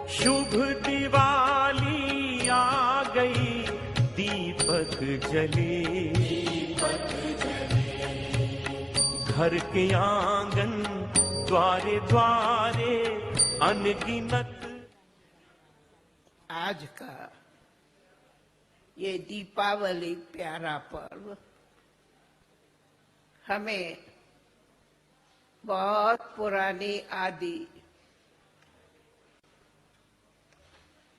शुभ दिवाली आ गई, दीपक जले, घर के आंगन द्वारे द्वारे अनगिनत। आज का ये दीपावली प्यारा पर्व हमें बहुत पुरानी आदि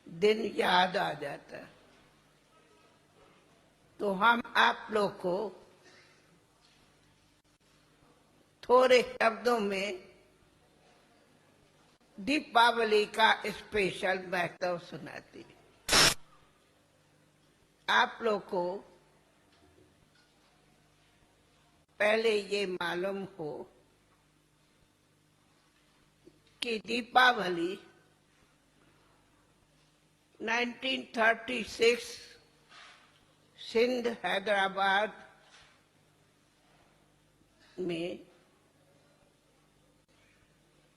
दिन याद आ जाता। तो हम आप लोग को थोड़े शब्दों में दीपावली का स्पेशल महत्व सुनाती। आप लोग को पहले ये मालूम हो कि दीपावली 1936 सिंध हैदराबाद में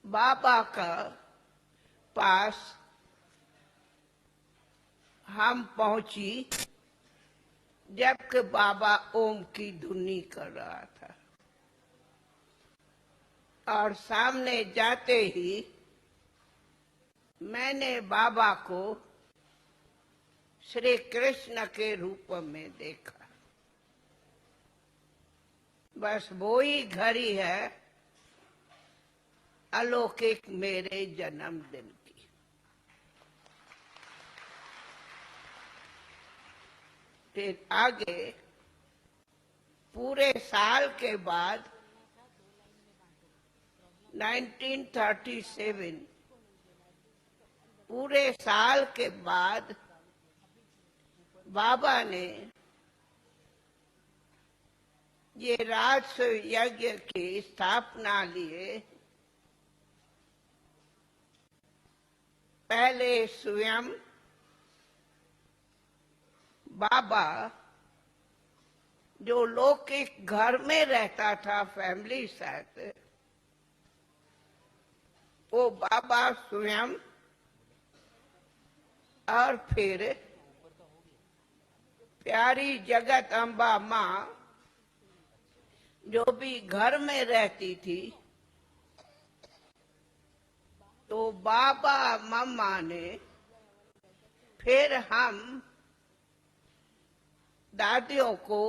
बाबा का पास हम पहुंची, जबकि बाबा ओम की धुनी कर रहा था। और सामने जाते ही मैंने बाबा को श्री कृष्ण के रूप में देखा। बस वो ही घड़ी है अलौकिक मेरे जन्मदिन की। फिर आगे पूरे साल के बाद 1937 पूरे साल के बाद बाबा ने ये राजस्व यज्ञ की स्थापना लिए। पहले स्वयं बाबा जो लौकिक घर में रहता था फैमिली साथ, वो बाबा स्वयं और फिर प्यारी जगत अम्बा माँ जो भी घर में रहती थी, तो बाबा मम्मा ने फिर हम दादियों को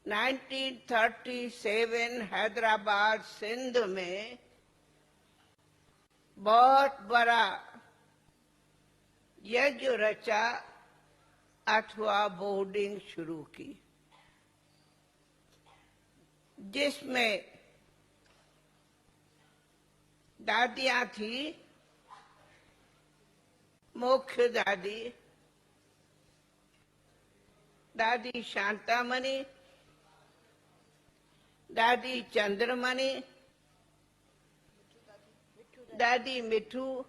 1937 हैदराबाद सिंध में बहुत बड़ा यज्ञ रचा अथवा बोर्डिंग शुरू की, जिसमें दादियां थी। मुख्य दादी दादी शांतामणि, दादी चंद्रमणि, दादी मिठू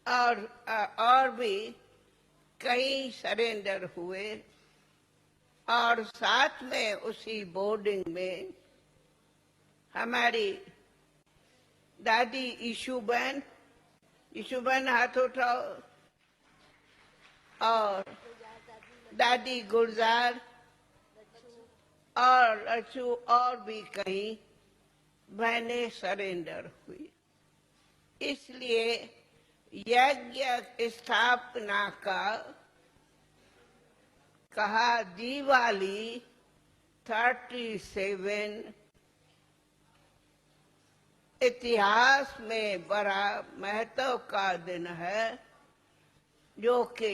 और भी कई सरेंडर हुए। और साथ में उसी बोर्डिंग में हमारी दादी ईशुबन हाथ उठाओ, और दादी गुलजार और लच्छू और भी कई बहनें सरेंडर हुई। इसलिए यज्ञ स्थापना का कहा दिवाली 37 इतिहास में बड़ा महत्व का दिन है, जो कि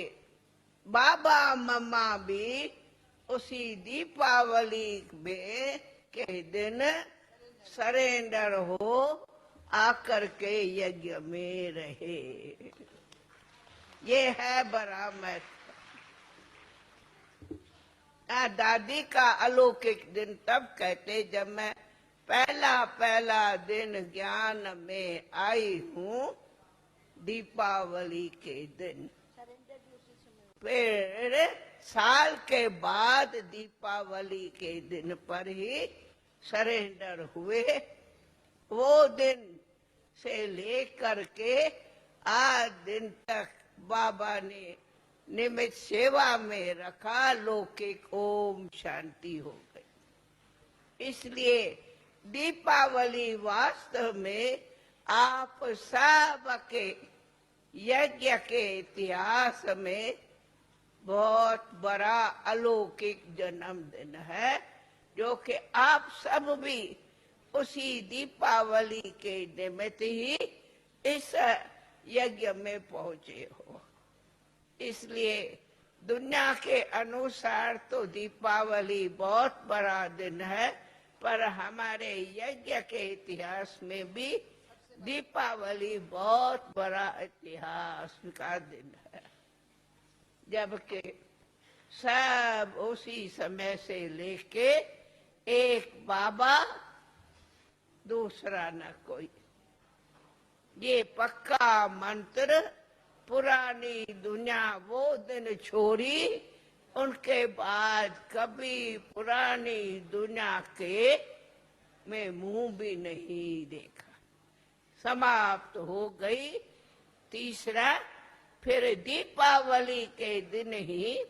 बाबा मम्मा भी उसी दीपावली में के दिन सरेंडर हो आकर के यज्ञ में रहे। ये है बड़ा महत्व। दादी का अलौकिक दिन तब कहते जब मैं पहला दिन ज्ञान में आई हूँ, दीपावली के दिन। फिर साल के बाद दीपावली के दिन पर ही सरेंडर हुए। वो दिन से लेकर के आज दिन तक बाबा ने निमित्त सेवा में रखा। लौकिक ओम शांति हो गई। इसलिए दीपावली वास्तव में आप सब के यज्ञ के इतिहास में बहुत बड़ा अलौकिक जन्मदिन है, जो कि आप सब भी उसी दीपावली के निमित्त ही इस यज्ञ में पहुंचे हो। इसलिए दुनिया के अनुसार तो दीपावली बहुत बड़ा दिन है, पर हमारे यज्ञ के इतिहास में भी दीपावली बहुत बड़ा इतिहास का दिन है। जबकि सब उसी समय से लेके एक बाबा दूसरा न कोई, ये पक्का मंत्र पुरानी दुनिया वो दिन छोड़ी, उनके बाद कभी पुरानी दुनिया के में मुंह भी नहीं देखा। समाप्त हो गई। तीसरा, फिर दीपावली के दिन ही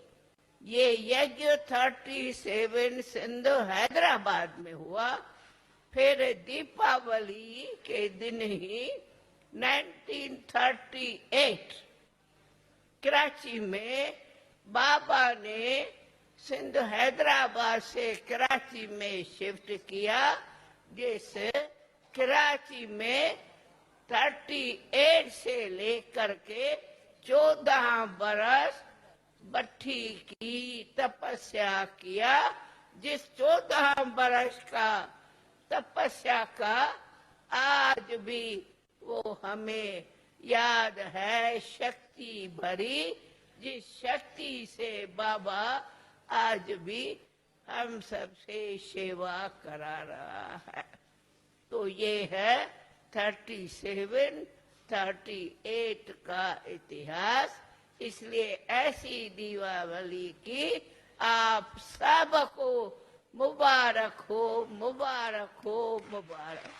ये यज्ञ 37 सिंधु हैदराबाद में हुआ। फिर दीपावली के दिन ही 1938 कराची में बाबा ने सिंधु हैदराबाद से कराची में शिफ्ट किया, जिस कराची में 38 से लेकर के 14 बरस भट्टी की तपस्या किया। जिस 14 बरस का तपस्या का आज भी वो हमें याद है, शक्ति भरी, जिस शक्ति से बाबा आज भी हम सबसे सेवा करा रहा है। तो ये है 37, 38 का इतिहास। इसलिए ऐसी दीपावली की आप सबको मुबारक हो, मुबारक हो, मुबारक।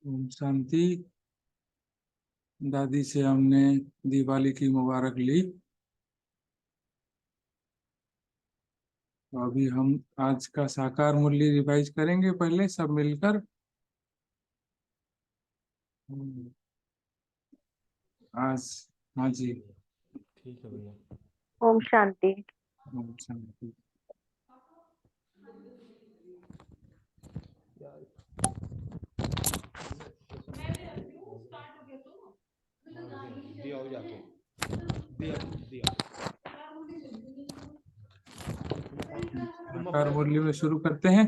ओम शांति। दादी से हमने दिवाली की मुबारक ली। तो अभी हम आज का साकार मूल्य रिवाइज करेंगे पहले सब मिलकर। आज हाँ जी, ठीक है भैया। ओम शांति। ओम शांति। दिया हो जाते दिया साकार मूल्य में शुरू करते हैं।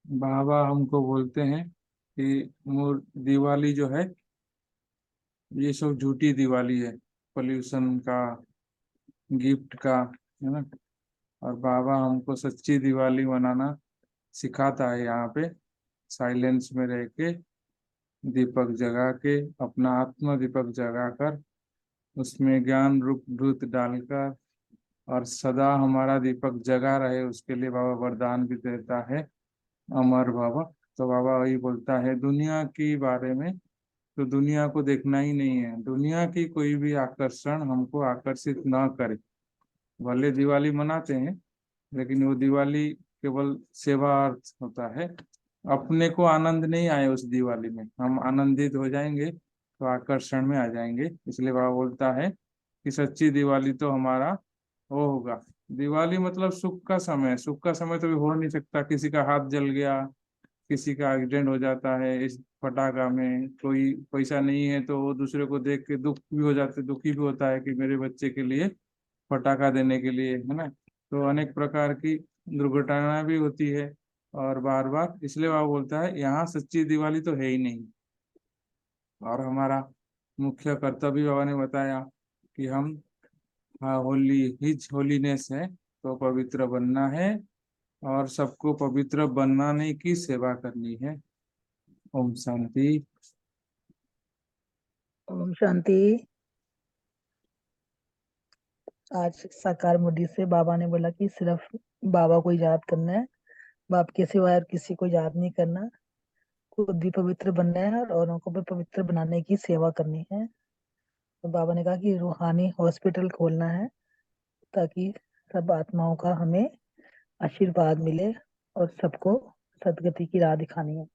बाबा हमको बोलते हैं कि दिवाली जो है ये सब झूठी दिवाली है, पोल्यूशन का, गिफ्ट का, है ना। और बाबा हमको सच्ची दिवाली मनाना सिखाता है। यहाँ पे साइलेंस में रह के दीपक जगा के, अपना आत्मा दीपक जगा कर उसमें ज्ञान रूप धूत डालकर, और सदा हमारा दीपक जगा रहे, उसके लिए बाबा वरदान भी देता है, अमर बाबा। तो बाबा वही बोलता है दुनिया के बारे में, तो दुनिया को देखना ही नहीं है, दुनिया की कोई भी आकर्षण हमको आकर्षित ना करे। भले दिवाली मनाते हैं, लेकिन वो दिवाली केवल सेवार्थ होता है, अपने को आनंद नहीं आए उस दिवाली में। हम आनंदित हो जाएंगे तो आकर्षण में आ जाएंगे। इसलिए बाबा बोलता है कि सच्ची दिवाली तो हमारा वो होगा। दिवाली मतलब सुख का समय। सुख का समय तो हो नहीं सकता। किसी का हाथ जल गया, किसी का एक्सीडेंट हो जाता है इस पटाखा में, कोई पैसा नहीं है तो वो दूसरे को देख के दुख भी हो जाते, दुखी भी होता है कि मेरे बच्चे के लिए पटाखा देने के लिए, है ना। तो अनेक प्रकार की दुर्घटनाएं भी होती है और बार बार। इसलिए वह बोलता है यहाँ सच्ची दिवाली तो है ही नहीं। और हमारा मुख्य कर्तव्य बाबा ने बताया कि हम हाँ, होली हिज होलीनेस है, तो पवित्र बनना है और सबको पवित्र बनाने की सेवा करनी है। ओम शांति। ओम शांति। आज साकार मुडी से बाबा ने बोला कि सिर्फ बाबा को याद करना है, बाप के सिवाय और किसी को याद नहीं करना, खुद भी पवित्र बनना है और औरों को भी पवित्र बनाने की सेवा करनी है। तो बाबा ने कहा कि रूहानी हॉस्पिटल खोलना है ताकि सब आत्माओं का हमें आशीर्वाद मिले और सबको सदगति की राह दिखानी है।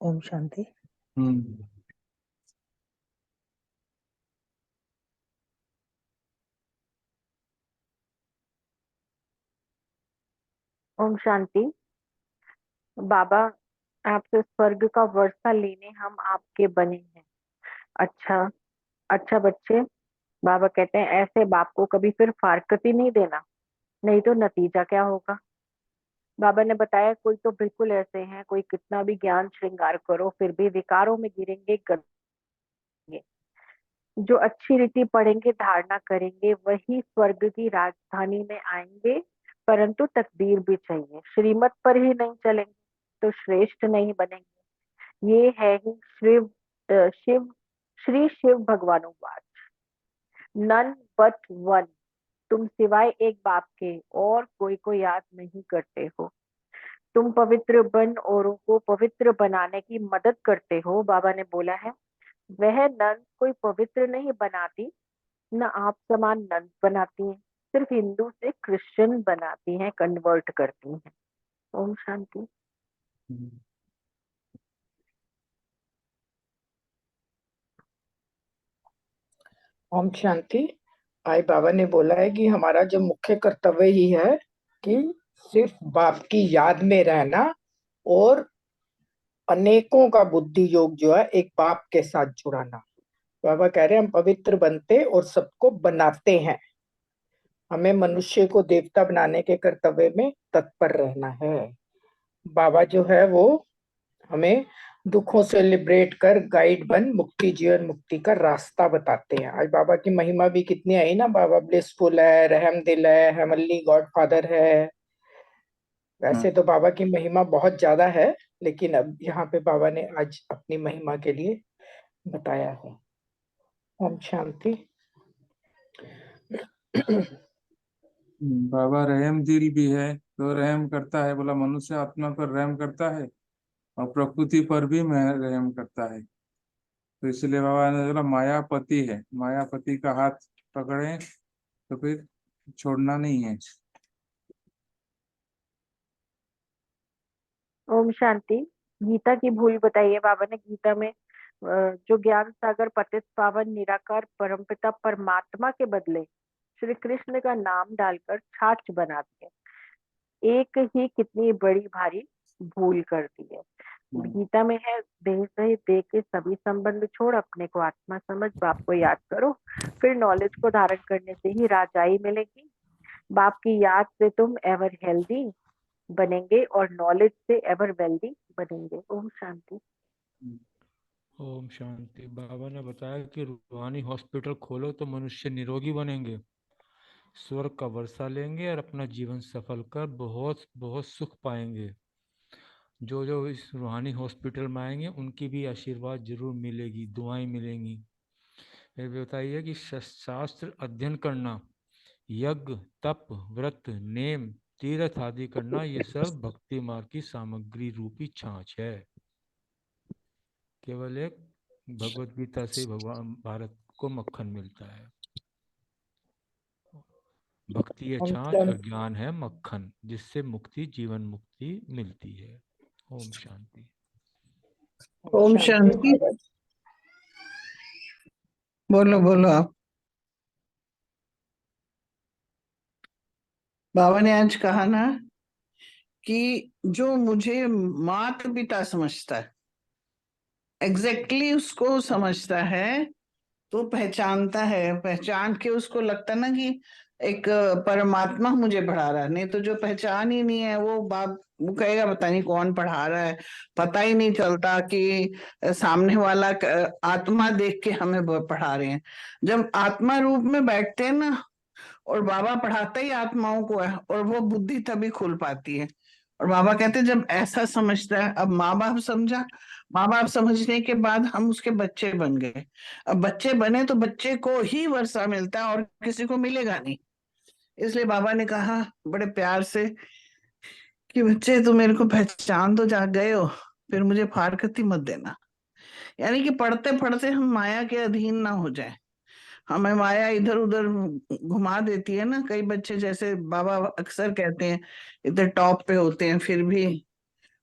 ओम शांति। हम्म। ओम शांति। बाबा, आपसे स्वर्ग का वर्षा लेने हम आपके बने हैं। अच्छा अच्छा बच्चे, बाबा कहते हैं ऐसे बाप को कभी फिर फारकती नहीं देना, नहीं तो नतीजा क्या होगा। बाबा ने बताया कोई तो बिल्कुल ऐसे हैं, कोई कितना भी ज्ञान श्रृंगार करो फिर भी विकारों में गिरेंगे, गिरेंगे। जो अच्छी रीति पढ़ेंगे, धारणा करेंगे, वही स्वर्ग की राजधानी में आएंगे। परंतु तकदीर भी चाहिए, श्रीमत पर ही नहीं चलेंगे तो श्रेष्ठ नहीं बनेंगे। ये है ही शिव श्री शिव भगवानुवाच, नन बट वन। तुम सिवाय एक बाप के और कोई को याद नहीं करते हो। तुम पवित्र बन औरों को पवित्र बनाने की मदद करते हो। बाबा ने बोला है वह नन कोई पवित्र नहीं बनाती, न आप समान नन बनाती हैं, सिर्फ हिंदू से क्रिश्चियन बनाती हैं, कन्वर्ट करती हैं। ओम शांति। ओम शांति। आज बाबा ने बोला है कि हमारा जो मुख्य कर्तव्य ही है कि सिर्फ बाप की याद में रहना और अनेकों का बुद्धि योग जो है एक बाप के साथ जुड़ाना। बाबा कह रहे हैं हम पवित्र बनते और सबको बनाते हैं, हमें मनुष्य को देवता बनाने के कर्तव्य में तत्पर रहना है। बाबा जो है वो हमें दुखों से लिबरेट कर गाइड बन मुक्ति जीवन मुक्ति का रास्ता बताते हैं। आज बाबा की महिमा भी कितनी आई ना, बाबा ब्लिसफुल है, रहम दिल है, हेमनली गॉडफादर है। वैसे तो बाबा की महिमा बहुत ज्यादा है, लेकिन अब यहाँ पे बाबा ने आज अपनी महिमा के लिए बताया है। ओम शांति। बाबा रहम दिल भी है, तो रहम करता है, बोला मनुष्य आत्मा पर रहम करता है और प्रकृति पर भी रहम करता है। तो इसलिए बाबा ने बोला मायापति है, मायापति का हाथ पकड़े तो फिर छोड़ना नहीं है। ओम शांति। गीता की भूल बताइए। बाबा ने गीता में जो ज्ञान सागर पतित पावन निराकार परमपिता परमात्मा के बदले श्री कृष्ण का नाम डालकर छाछ बना दिया, एक ही कितनी बड़ी भारी भूल कर दी है। गीता में है देह सहित देह के सभी संबंध छोड़ अपने को आत्मा समझ बाप को याद करो, फिर नॉलेज को धारण करने से ही राजाई मिलेगी। बाप की याद से तुम एवर हेल्दी बनेंगे और नॉलेज से एवर वेल्दी बनेंगे। ओम शांति। ओम शांति। बाबा ने बताया कि रूहानी हॉस्पिटल खोलो तो मनुष्य निरोगी बनेंगे, स्वर्ग का वर्षा लेंगे और अपना जीवन सफल कर बहुत बहुत सुख पाएंगे। जो जो इस रूहानी हॉस्पिटल में आएंगे उनकी भी आशीर्वाद जरूर मिलेगी, दुआएं मिलेंगी। फिर बताइए कि शास्त्र अध्ययन करना, यज्ञ तप व्रत नेम तीर्थ आदि करना, ये सब भक्ति मार्ग की सामग्री रूपी छाछ है। केवल एक भगवत गीता से भगवान भारत को मक्खन मिलता है। भक्ति है छाछ और ज्ञान है मक्खन, जिससे मुक्ति जीवन मुक्ति मिलती है। ओम शांति। ओम शांति। बोलो बोलो आप। बाबा ने आज कहा ना कि जो मुझे माता पिता समझता है, एग्जैक्टली उसको समझता है, तो पहचानता है, पहचान के उसको लगता है ना कि एक परमात्मा मुझे पढ़ा रहा है। नहीं तो जो पहचान ही नहीं है वो बाप वो कहेगा पता नहीं कौन पढ़ा रहा है, पता ही नहीं चलता कि सामने वाला आत्मा देख के हमें पढ़ा रहे हैं। जब आत्मा रूप में बैठते हैं ना और बाबा पढ़ाते ही आत्माओं को है, और वो बुद्धि तभी खुल पाती है। और बाबा कहते हैं जब ऐसा समझता है, अब माँ बाप समझा, माँ बाप समझने के बाद हम उसके बच्चे बन गए। अब बच्चे बने तो बच्चे को ही वर्षा मिलता है और किसी को मिलेगा नहीं। इसलिए बाबा ने कहा बड़े प्यार से कि बच्चे तुम मेरे को पहचान तो जा गए हो, फिर मुझे फारकती मत देना। यानी कि पढ़ते पढ़ते हम माया के अधीन ना हो जाए। हमें माया इधर उधर घुमा देती है ना। कई बच्चे, जैसे बाबा अक्सर कहते हैं, इतने टॉप पे होते हैं फिर भी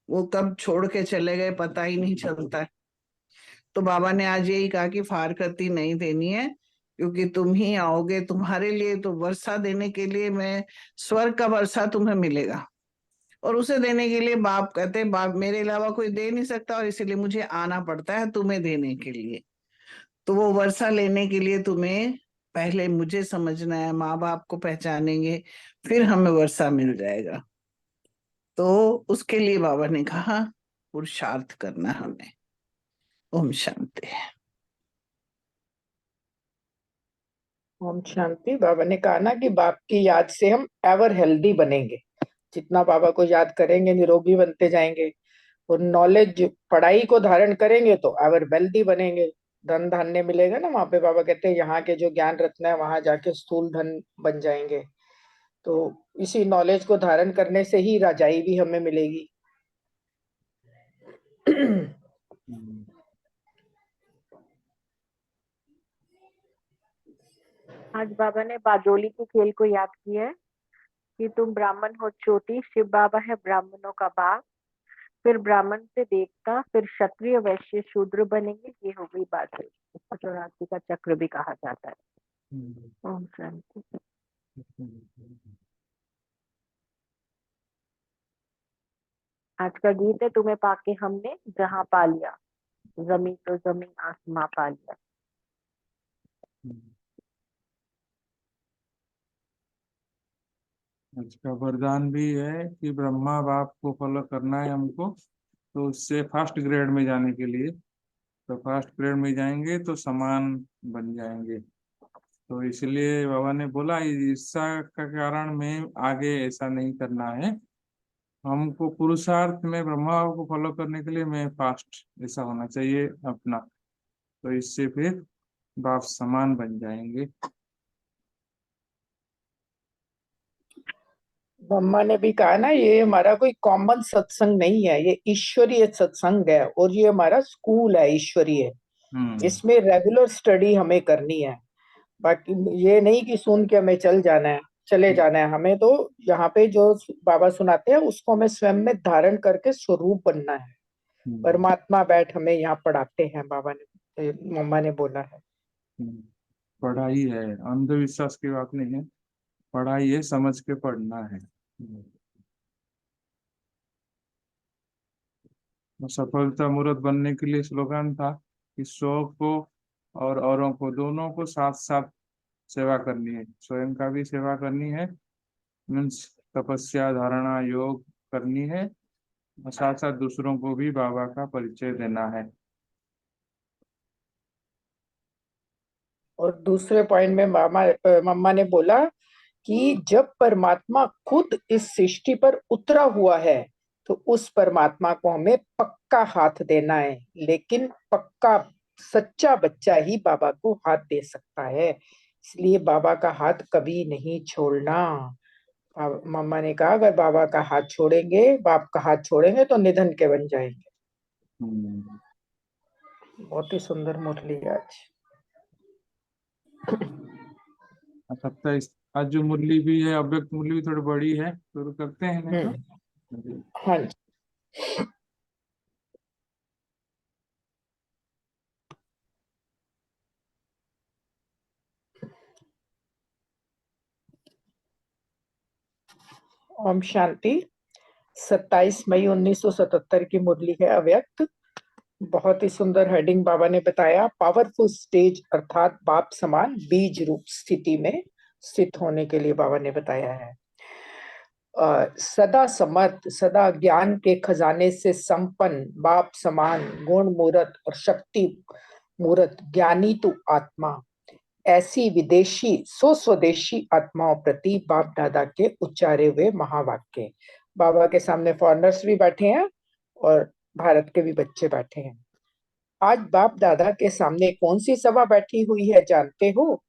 वो कब छोड़ के चले गए पता ही नहीं चलता है। तो बाबा ने आज यही कहा कि फारकती नहीं देनी है, क्योंकि तुम ही आओगे। तुम्हारे लिए तो वर्षा देने के लिए मैं, स्वर्ग का वर्षा तुम्हें मिलेगा, और उसे देने के लिए बाप कहते हैं बाप मेरे अलावा कोई दे नहीं सकता, और इसीलिए मुझे आना पड़ता है तुम्हें देने के लिए। तो वो वर्षा लेने के लिए तुम्हें पहले मुझे समझना है, माँ बाप को पहचानेंगे, फिर हमें वर्षा मिल जाएगा। तो उसके लिए बाबा ने कहा पुरुषार्थ करना हमें। ओम शांति। ओम शांति। बाबा ने कहा ना कि बाप की याद से हम एवर हेल्दी बनेंगे। जितना बाबा को याद करेंगे निरोगी बनते जाएंगे, और नॉलेज पढ़ाई को धारण करेंगे तो एवर वेल्दी बनेंगे। धन धान्य मिलेगा ना, वहां पे बाबा कहते हैं यहाँ के जो ज्ञान रत्न है वहां जाके स्थूल धन बन जाएंगे। तो इसी नॉलेज को धारण करने से ही राजाई भी हमें मिलेगी। आज बाबा ने बारडोली के खेल को याद किया है कि तुम ब्राह्मण हो चोटी, शिव बाबा है ब्राह्मणों का बाप, फिर ब्राह्मण से देवता, फिर क्षत्रिय वैश्य शूद्र बनेंगे। ये हो गई बारडोली। इसको चौरासी का चक्र भी कहा जाता है। ओम शांति। आज का गीत है, तुम्हें पाके हमने जहां पा लिया, जमीन तो जमीन आसमां पा लिया। इसका वरदान भी है कि ब्रह्मा बाप को फॉलो करना है हमको, तो उससे फर्स्ट ग्रेड में जाने के लिए, तो फर्स्ट ग्रेड में जाएंगे तो समान बन जाएंगे। तो इसलिए बाबा ने बोला ईर्ष्या का कारण में आगे ऐसा नहीं करना है हमको। पुरुषार्थ में ब्रह्मा बाप को फॉलो करने के लिए मैं फास्ट ऐसा होना चाहिए अपना, तो इससे फिर बाप समान बन जाएंगे। मम्मा ने भी कहा ना, ये हमारा कोई कॉमन सत्संग नहीं है, ये ईश्वरीय सत्संग है, और ये हमारा स्कूल है ईश्वरीय। इसमें रेगुलर स्टडी हमें करनी है। बाकी ये नहीं कि सुन के हमें चले जाना है। हमें तो यहाँ पे जो बाबा सुनाते हैं उसको हमें स्वयं में धारण करके स्वरूप बनना है। परमात्मा बैठ हमें यहाँ पढ़ाते हैं, बाबा ने, मम्मा ने बोला है। पढ़ाई है, अंधविश्वास की बात नहीं है, पढ़ाई है, समझ के पढ़ना है। सफलता मूर्त बनने के लिए स्लोगन था कि स्व को और औरों को, दोनों को साथ साथ सेवा करनी है। स्वयं का भी सेवा करनी है, मीन्स तपस्या धारणा योग करनी है, और साथ साथ दूसरों को भी बाबा का परिचय देना है। और दूसरे पॉइंट में मम्मा ने बोला कि जब परमात्मा खुद इस सृष्टि पर उतरा हुआ है तो उस परमात्मा को हमें पक्का हाथ देना है, लेकिन पक्का सच्चा बच्चा ही बाबा को हाथ दे सकता है। इसलिए बाबा का हाथ कभी नहीं छोड़ना। मम्मा ने कहा अगर बाबा का हाथ छोड़ेंगे, बाप का हाथ छोड़ेंगे तो निधन के बन जाएंगे। बहुत ही सुंदर मुरली आज। सत्ताईस आज जो मुरली भी है, अव्यक्त मुरली भी थोड़ी बड़ी है, तो करते हैं नहीं तो। हाँ जी। ओम शांति। 27 मई 1977 की मुरली है अव्यक्त। बहुत ही सुंदर हेडिंग बाबा ने बताया, पावरफुल स्टेज अर्थात बाप समान बीज रूप स्थिति में स्थित होने के लिए बाबा ने बताया है। सदा समर्थ, सदा ज्ञान के खजाने से संपन्न, बाप समान गुण मूर्त और शक्ति मूर्त ज्ञानी तू आत्मा, ऐसी विदेशी स्वदेशी आत्माओं प्रति बाप दादा के उच्चारे हुए महावाक्य। बाबा के सामने फॉरेनर्स भी बैठे हैं और भारत के भी बच्चे बैठे हैं। आज बाप दादा के सामने कौन सी सभा बैठी हुई है जानते हो?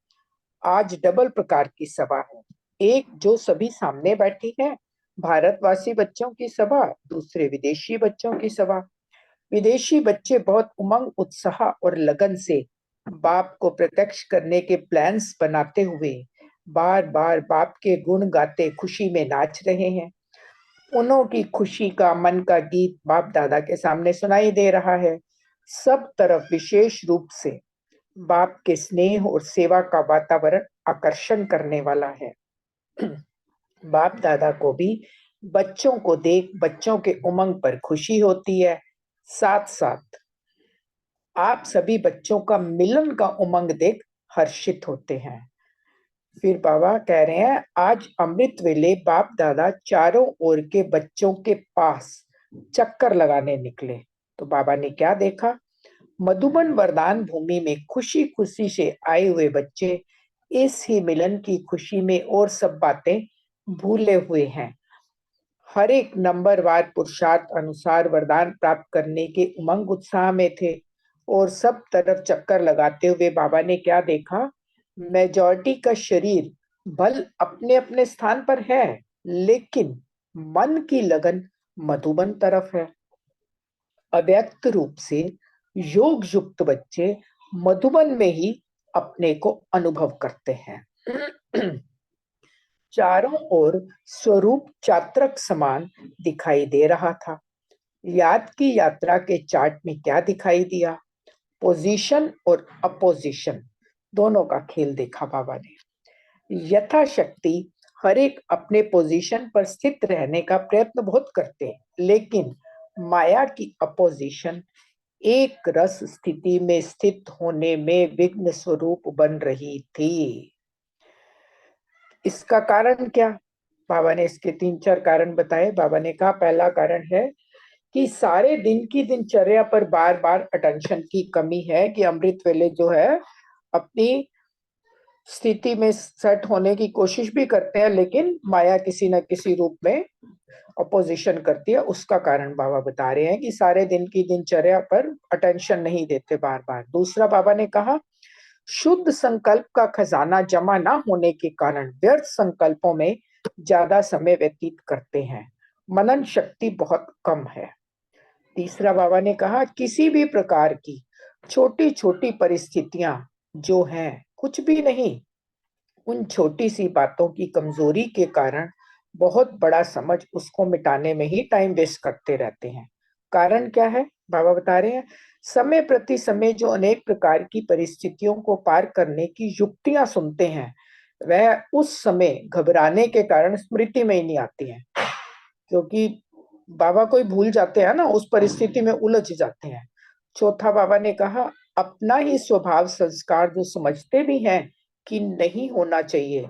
आज डबल प्रकार की सभा है। एक जो सभी सामने बैठी है, भारतवासी बच्चों की सभा, दूसरे विदेशी बच्चों की सभा। विदेशी बच्चे बहुत उमंग, उत्साह और लगन से बाप को प्रत्यक्ष करने के प्लान्स बनाते हुए बार बार बाप के गुण गाते खुशी में नाच रहे हैं। उन्हों की खुशी का मन का गीत बाप दादा के सामने सुनाई दे रहा है। सब तरफ विशेष रूप से बाप के स्नेह और सेवा का वातावरण आकर्षण करने वाला है। बाप दादा को भी बच्चों को देख बच्चों के उमंग पर खुशी होती है। साथ साथ आप सभी बच्चों का मिलन का उमंग देख हर्षित होते हैं। फिर बाबा कह रहे हैं, आज अमृत वेले बाप दादा चारों ओर के बच्चों के पास चक्कर लगाने निकले तो बाबा ने क्या देखा? मधुबन वरदान भूमि में खुशी खुशी से आए हुए बच्चे इस ही मिलन की खुशी में और सब बातें भूले हुए हैं। हर एक नंबरवार पुरुषार्थ अनुसार वरदान प्राप्त करने के उमंग उत्साह में थे और सब तरफ चक्कर लगाते हुए बाबा ने क्या देखा? मेजॉरिटी का शरीर बल अपने अपने स्थान पर है, लेकिन मन की लगन मधुबन तरफ है। अव्यक्त रूप से योग युक्त बच्चे मधुबन में ही अपने को अनुभव करते हैं। चारों ओर स्वरूप चात्रक समान दिखाई दे रहा था। याद की यात्रा के चार्ट में क्या दिखाई दिया? पोजीशन और अपोजिशन दोनों का खेल देखा बाबा ने। यथाशक्ति हर एक अपने पोजीशन पर स्थित रहने का प्रयत्न बहुत करते हैं, लेकिन माया की अपोजिशन एक रस स्थिति में स्थित होने में विघ्न स्वरूप बन रही थी। इसका कारण क्या? बाबा ने इसके 3-4 कारण बताए। बाबा ने कहा, पहला कारण है कि सारे दिन की दिनचर्या पर बार बार अटेंशन की कमी है कि अमृत वेले जो है अपनी स्थिति में सेट होने की कोशिश भी करते हैं, लेकिन माया किसी न किसी रूप में अपोजिशन करती है। उसका कारण बाबा बता रहे हैं कि सारे दिन की दिनचर्या पर अटेंशन नहीं देते बार बार। दूसरा बाबा ने कहा, शुद्ध संकल्प का खजाना जमा ना होने के कारण व्यर्थ संकल्पों में ज्यादा समय व्यतीत करते हैं, मनन शक्ति बहुत कम है। तीसरा बाबा ने कहा, किसी भी प्रकार की छोटी छोटी परिस्थितियां जो हैं कुछ भी नहीं, उन छोटी सी बातों की कमजोरी के कारण बहुत बड़ा समझ उसको मिटाने में ही टाइम वेस्ट करते रहते हैं। कारण क्या है? बाबा बता रहे हैं, समय प्रति समय जो अनेक प्रकार की परिस्थितियों को पार करने की युक्तियां सुनते हैं, वह उस समय घबराने के कारण स्मृति में ही नहीं आती हैं, क्योंकि बाबा को ही भूल जाते हैं ना, उस परिस्थिति में उलझ जाते हैं। चौथा बाबा ने कहा, अपना ही स्वभाव संस्कार जो समझते भी हैं कि नहीं होना चाहिए,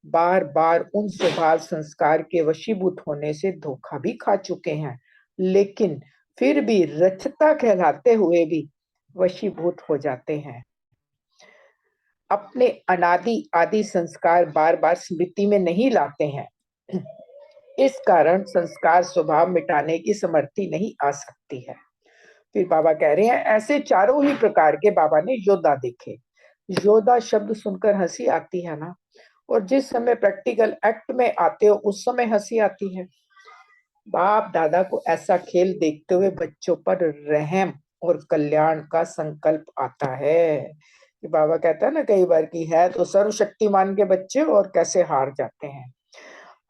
बार बार उन स्वभाव संस्कार के वशीभूत होने से धोखा भी खा चुके हैं, लेकिन फिर भी रचता कहलाते हुए भी वशीभूत हो जाते हैं। अपने अनादि आदि संस्कार बार बार स्मृति में नहीं लाते हैं। इस कारण संस्कार स्वभाव मिटाने की समर्थी नहीं आ सकती है। फिर बाबा कह रहे हैं, ऐसे चारों ही प्रकार के बाबा ने योद्धा देखे। योद्धा शब्द सुनकर हंसी आती है ना, और जिस समय प्रैक्टिकल एक्ट में आते हो उस समय हंसी आती है। बाप दादा को ऐसा खेल देखते हुए बच्चों पर रहम और कल्याण का संकल्प आता है। कि बाबा कहता है ना कई बार कि है तो सर्वशक्तिमान के बच्चे और कैसे हार जाते हैं।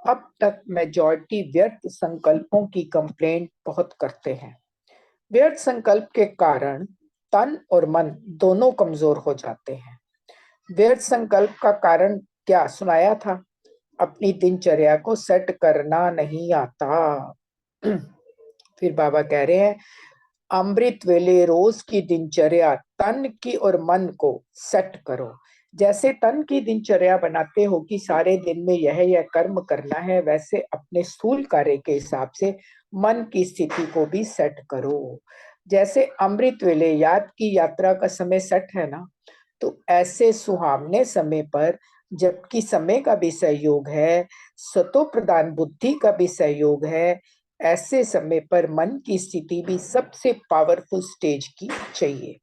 अब तक मेजॉरिटी व्यर्थ संकल्पों की कंप्लेंट बहुत करते हैं। व्यर्थ संकल्प के कारण तन और मन दोनों कमजोर हो जाते हैं। व्यर्थ संकल्प का कारण क्या सुनाया था? अपनी दिनचर्या को सेट करना नहीं आता। फिर बाबा कह रहे हैं, अमृत वेले रोज की दिनचर्या तन की और मन को सेट करो। जैसे तन की दिनचर्या बनाते हो कि सारे दिन में यह कर्म करना है, वैसे अपने स्थूल कार्य के हिसाब से मन की स्थिति को भी सेट करो। जैसे अमृत वेले याद की यात्रा का समय सेट है ना, तो ऐसे सुहावने समय पर, जबकि समय का भी सहयोग है, सतो प्रधान बुद्धि का भी सहयोग है, ऐसे समय पर मन की स्थिति भी सबसे पावरफुल स्टेज की चाहिए।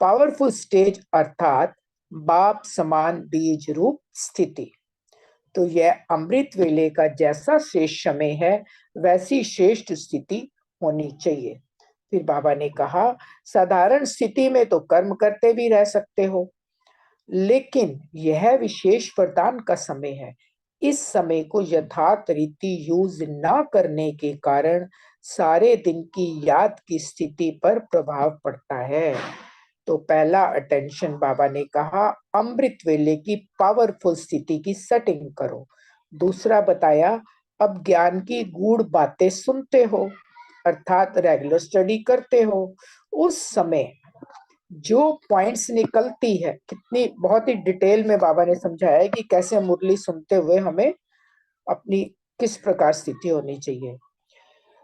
पावरफुल स्टेज अर्थात बाप समान बीज रूप स्थिति। तो यह अमृत वेले का जैसा श्रेष्ठ समय है, वैसी श्रेष्ठ स्थिति होनी चाहिए। फिर बाबा ने कहा, साधारण स्थिति में तो कर्म करते भी रह सकते हो, लेकिन यह विशेष वरदान का समय है। इस समय को यथार्थ रीति यूज न करने के कारण सारे दिन की याद की स्थिति पर प्रभाव पड़ता है। तो पहला अटेंशन बाबा ने कहा, अमृत वेले की पावरफुल स्थिति की सेटिंग करो। दूसरा बताया, अब ज्ञान की गूढ़ बातें सुनते हो, अर्थात रेगुलर स्टडी करते हो, उस समय जो पॉइंट्स निकलती है, कितनी बहुत ही डिटेल में बाबा ने समझाया है कि कैसे मुरली सुनते हुए हमें अपनी किस प्रकार स्थिति होनी चाहिए।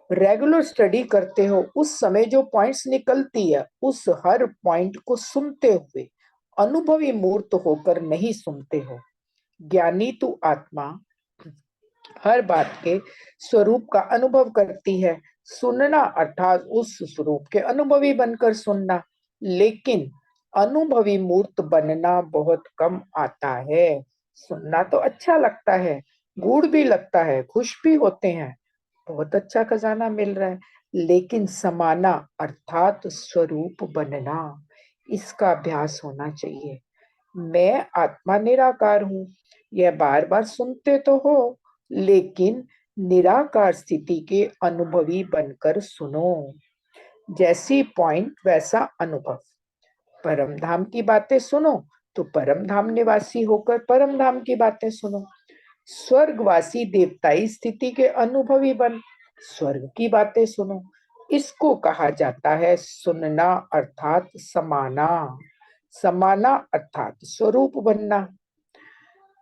रेगुलर स्टडी करते हो, उस समय जो पॉइंट्स निकलती है, उस हर पॉइंट को सुनते हुए अनुभवी मूर्त होकर नहीं सुनते हो। ज्ञानी तू आत्मा हर बात के स्वरूप का अनुभव करती है। सुनना अर्थात उस स्वरूप के अनुभवी बनकर सुनना, लेकिन अनुभवी मूर्त बनना बहुत कम आता है। सुनना तो अच्छा लगता है, गूढ़ भी लगता है, खुश भी होते हैं, बहुत अच्छा खजाना मिल रहा है, लेकिन समाना अर्थात स्वरूप बनना, इसका अभ्यास होना चाहिए। मैं आत्मा निराकार हूं, यह बार बार सुनते तो हो, लेकिन निराकार स्थिति के अनुभवी बनकर सुनो। जैसी पॉइंट वैसा अनुभव। परम धाम की बातें सुनो तो परम धाम निवासी होकर परम धाम की बातें सुनो। स्वर्गवासी देवताई स्थिति के अनुभवी बन स्वर्ग की बातें सुनो। इसको कहा जाता है सुनना अर्थात समाना। समाना अर्थात स्वरूप बनना।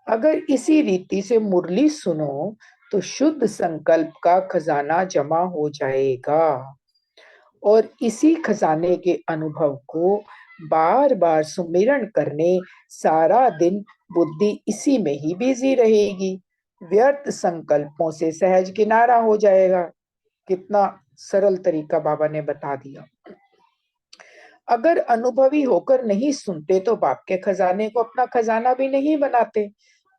अगर इसी रीति से मुरली सुनो तो शुद्ध संकल्प का खजाना जमा हो जाएगा, और इसी खजाने के अनुभव को बार बार सुमिरन करने सारा दिन बुद्धि इसी में ही बिजी रहेगी। व्यर्थ संकल्पों से सहज किनारा हो जाएगा। कितना सरल तरीका बाबा ने बता दिया। अगर अनुभवी होकर नहीं सुनते तो बाप के खजाने को अपना खजाना भी नहीं बनाते,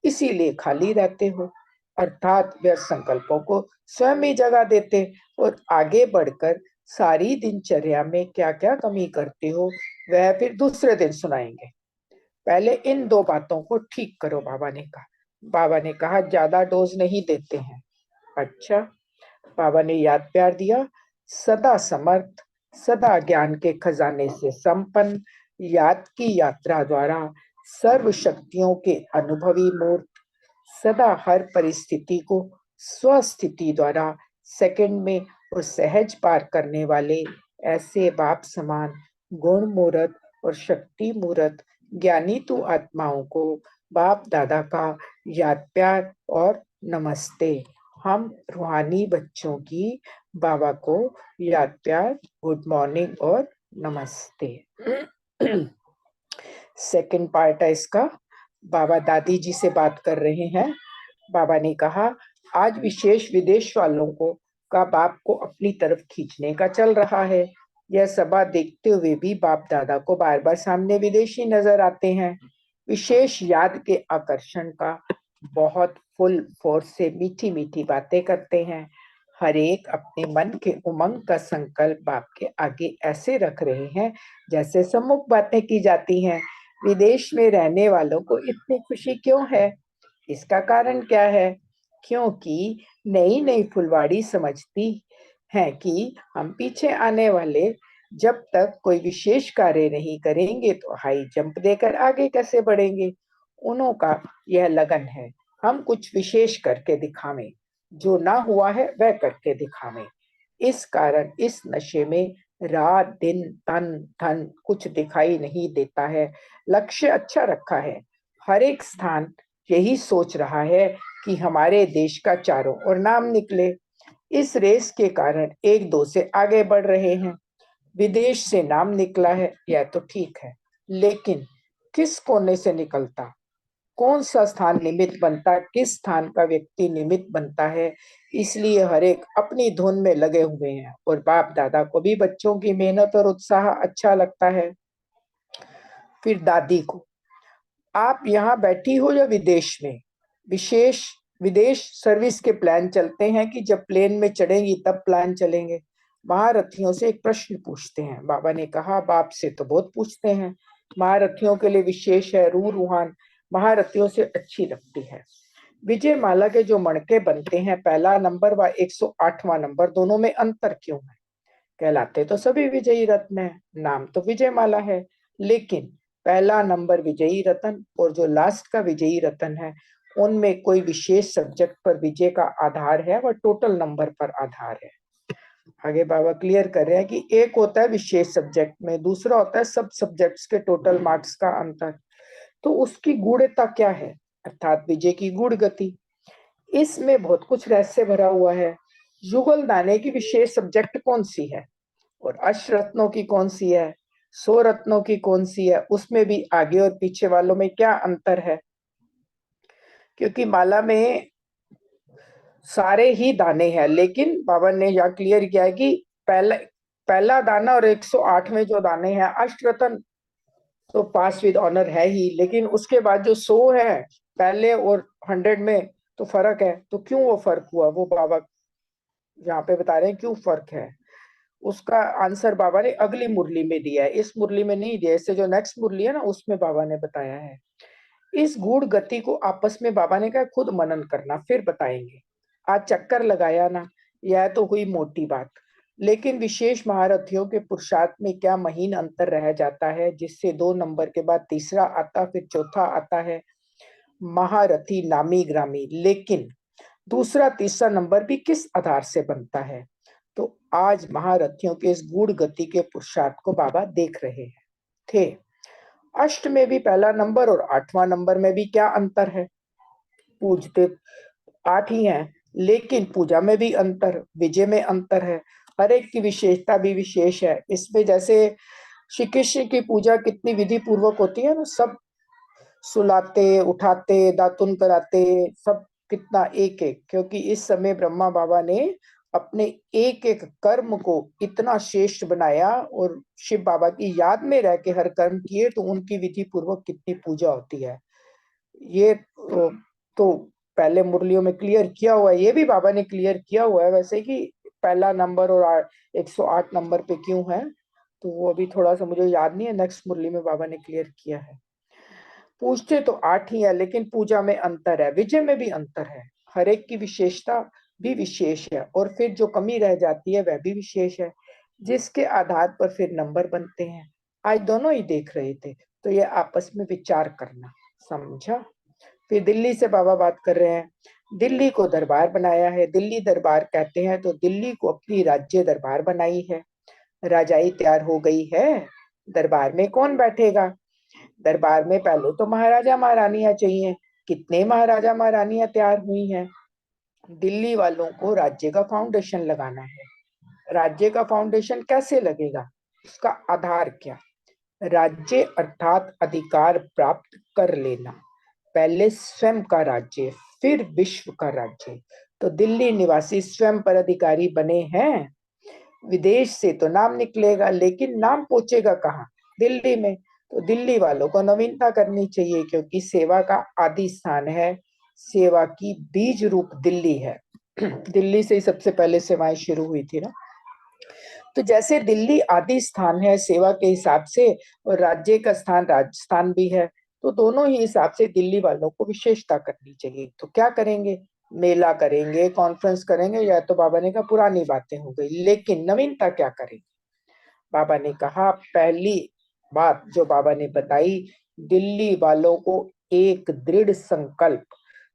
इसीलिए खाली रहते हो, अर्थात व्यर्थ संकल्पों को स्वयं ही जगा देते और आगे बढ़कर सारी दिनचर्या में क्या क्या कमी करते हो वह फिर दूसरे दिन सुनाएंगे। पहले इन दो बातों को ठीक करो, बाबा ने कहा। बाबा ने कहा ज्यादा डोज नहीं देते हैं। अच्छा, बाबा ने याद प्यार दिया, सदा समर्थ, सदा ज्ञान के खजाने से संपन्न, याद की यात्रा द्वारा सर्व शक्तियों के अनुभवी मूर्त, सदा हर परिस्थिति को स्वस्थिति द्वारा सेकंड में और सहज पार करने वाले ऐसे बाप समान गुण मूर्त और शक्ति मूर्त ज्ञानी तू आत्माओं को बाप दादा का याद प्यार और नमस्ते। हम रूहानी बच्चों की बाबा को याद प्यार, गुड मॉर्निंग और नमस्ते। सेकंड पार्ट है इसका। बाबा दादी जी से बात कर रहे हैं। बाबा ने कहा, आज विशेष विदेश वालों को का बाप को अपनी तरफ खींचने का चल रहा है। यह सभा देखते हुए भी बाप दादा को बार बार सामने विदेशी नजर आते हैं। विशेष याद के आकर्षण का बहुत फुल फोर्स से मीठी मीठी बातें करते हैं। हर एक अपने मन के उमंग का संकल्प बाप के आगे ऐसे रख रहे हैं जैसे सम्मुख बातें की जाती हैं। विदेश में रहने वालों को इतनी खुशी क्यों है? इसका कारण क्या है? क्योंकि नई नई फुलवाड़ी समझती है कि हम पीछे आने वाले जब तक कोई विशेष कार्य नहीं करेंगे तो हाई जंप देकर आगे कैसे बढ़ेंगे। उन्हों का यह लगन है, हम कुछ विशेष करके दिखावें, जो ना हुआ है वह करके दिखावें। इस कारण इस नशे में रात दिन तन धन कुछ दिखाई नहीं देता है। लक्ष्य अच्छा रखा है, हर एक स्थान यही सोच रहा है कि हमारे देश का चारों ओर नाम निकले। इस रेस के कारण एक दो से आगे बढ़ रहे हैं। विदेश से नाम निकला है यह तो ठीक है, लेकिन किस कोने से निकलता, कौन सा स्थान निमित्त बनता, किस स्थान का व्यक्ति निमित्त बनता है। इसलिए हर एक अपनी धुन में लगे हुए हैं और बाप दादा को भी बच्चों की मेहनत और उत्साह अच्छा लगता है। फिर दादी को, आप यहाँ बैठी हो या विदेश में, विदेश सर्विस के प्लान चलते हैं कि जब प्लेन में चढ़ेंगी तब प्लान चलेंगे। महारथियों से एक प्रश्न पूछते हैं। बाबा ने कहा, बाप से तो बहुत पूछते हैं, महारथियों के लिए विशेष है, रूह रूहान महारथियों से अच्छी लगती है। विजय माला के जो मणके बनते हैं, पहला नंबर व 108वां नंबर, दोनों में अंतर क्यों है? कहलाते तो सभी विजयी रत्न है, नाम तो विजय माला है, लेकिन पहला नंबर विजयी रतन और जो लास्ट का विजयी रतन है, उनमें कोई विशेष सब्जेक्ट पर विजय का आधार है, वह टोटल नंबर पर आधार है। आगे बाबा क्लियर कर रहे हैं कि एक होता है विशेष सब्जेक्ट में, दूसरा होता है सब सब्जेक्ट्स के टोटल मार्क्स का अंतर। तो उसकी गूढ़ता क्या है, अर्थात विजय की गूढ़ गति, इसमें बहुत कुछ रहस्य भरा हुआ है। युगल दाने की विशेष सब्जेक्ट कौन सी है और अष्टरत्नों की कौन सी है, 100 रत्नों की कौन सी है, उसमें भी आगे और पीछे वालों में क्या अंतर है। क्योंकि माला में सारे ही दाने हैं, लेकिन बाबा ने यह क्लियर किया है कि पहला दाना और 108 में जो दाने हैं, अष्टरत्न तो पास विद ऑनर है ही, लेकिन उसके बाद जो 100 है पहले और 100 में तो फर्क है। तो क्यों वो फर्क हुआ, वो बाबा यहाँ पे बता रहे हैं क्यों फर्क है। उसका आंसर बाबा ने अगली मुरली में दिया है, इस मुरली में नहीं दिया। इससे जो नेक्स्ट मुरली है ना, उसमें बाबा ने बताया है। इस गूढ़ गति को आपस में बाबा ने कहा खुद मनन करना, फिर बताएंगे। आज चक्कर लगाया ना, यह तो हुई मोटी बात, लेकिन विशेष महारथियों के पुरुषार्थ में क्या महीन अंतर रह जाता है, जिससे 2 नंबर के बाद तीसरा आता, फिर चौथा आता है महारथी नामी ग्रामी। लेकिन दूसरा तीसरा नंबर भी किस आधार से बनता है, तो आज महारथियों के इस गूढ़ गति के पुरुषार्थ को बाबा देख रहे थे। अष्ट में भी पहला नंबर और 8वां नंबर में भी क्या अंतर है, पूजते 8 ही हैं, लेकिन पूजा में भी अंतर, विजय में अंतर है, हर एक की विशेषता भी विशेष है। इसमें जैसे श्री कृष्ण की पूजा कितनी विधि पूर्वक होती है ना, सब सुलाते, उठाते, दातुन कराते, सब कितना एक एक, क्योंकि इस समय ब्रह्मा बाबा ने अपने एक एक कर्म को इतना श्रेष्ठ बनाया और शिव बाबा की याद में रह के हर कर्म किए, तो उनकी विधि पूर्वक कितनी पूजा होती है। ये तो पहले मुरलियों में क्लियर किया हुआ है, ये भी बाबा ने क्लियर किया हुआ है वैसे कि पहला नंबर और 108 नंबर पे क्यों है, तो वो अभी थोड़ा सा मुझे याद नहीं है, नेक्स्ट मुरली में बाबा ने क्लियर किया है। पूजते तो 8 ही है, लेकिन पूजा में अंतर है, विजय में भी अंतर है, हर एक की विशेषता भी विशेष है, और फिर जो कमी रह जाती है वह भी विशेष है, जिसके आधार पर फिर नंबर बनते हैं। आज दोनों ही देख रहे थे, तो ये आपस में विचार करना, समझा। फिर दिल्ली से बाबा बात कर रहे हैं। दिल्ली को दरबार बनाया है, दिल्ली दरबार कहते हैं, तो दिल्ली को अपनी राज्य दरबार बनाई है। राजाई तैयार हो गई है, दरबार में कौन बैठेगा, दरबार में पहले तो महाराजा महारानियां चाहिए। कितने महाराजा महारानियां तैयार हुई हैं। दिल्ली वालों को राज्य का फाउंडेशन लगाना है। राज्य का फाउंडेशन कैसे लगेगा, उसका आधार क्या, राज्य अर्थात अधिकार प्राप्त कर लेना, पहले स्वयं का राज्य फिर विश्व का राज्य। तो दिल्ली निवासी स्वयं पर अधिकारी बने हैं। विदेश से तो नाम निकलेगा, लेकिन नाम पहुंचेगा कहाँ, दिल्ली में। तो दिल्ली वालों को नवीनता करनी चाहिए, क्योंकि सेवा का आदि स्थान है, सेवा की बीज रूप दिल्ली है। दिल्ली से ही सबसे पहले सेवाएं शुरू हुई थी ना। तो जैसे दिल्ली आदि स्थान है सेवा के हिसाब से, और राज्य का स्थान राजस्थान भी है, तो दोनों ही हिसाब से दिल्ली वालों को विशेषता करनी चाहिए। तो क्या करेंगे, मेला करेंगे, कॉन्फ्रेंस करेंगे, या तो बाबा ने कहा पुरानी बातें हो गई, लेकिन नवीनता क्या करेंगे। बाबा ने कहा पहली बात जो बाबा ने बताई, दिल्ली वालों को एक दृढ़ संकल्प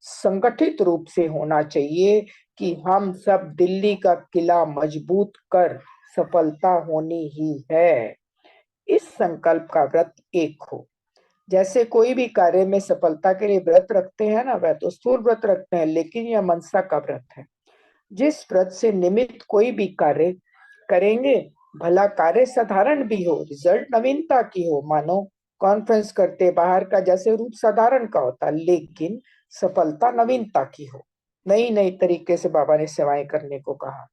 संगठित रूप से होना चाहिए कि हम सब दिल्ली का किला मजबूत कर सफलता होनी ही है। इस संकल्प का व्रत एक हो। जैसे कोई भी कार्य में सफलता के लिए व्रत रखते हैं ना, वह तो स्थूल व्रत रखते हैं, लेकिन यह मनसा का व्रत है। जिस व्रत से निमित्त कोई भी कार्य करेंगे, भला कार्य साधारण भी हो, रिजल्ट नवीनता की हो, मानो कॉन्फ्रेंस करते बाहर का जैसे रूप साधारण का होता, लेकिन सफलता नवीनता की हो। नई नई तरीके से बाबा ने सेवाएं करने को कहा।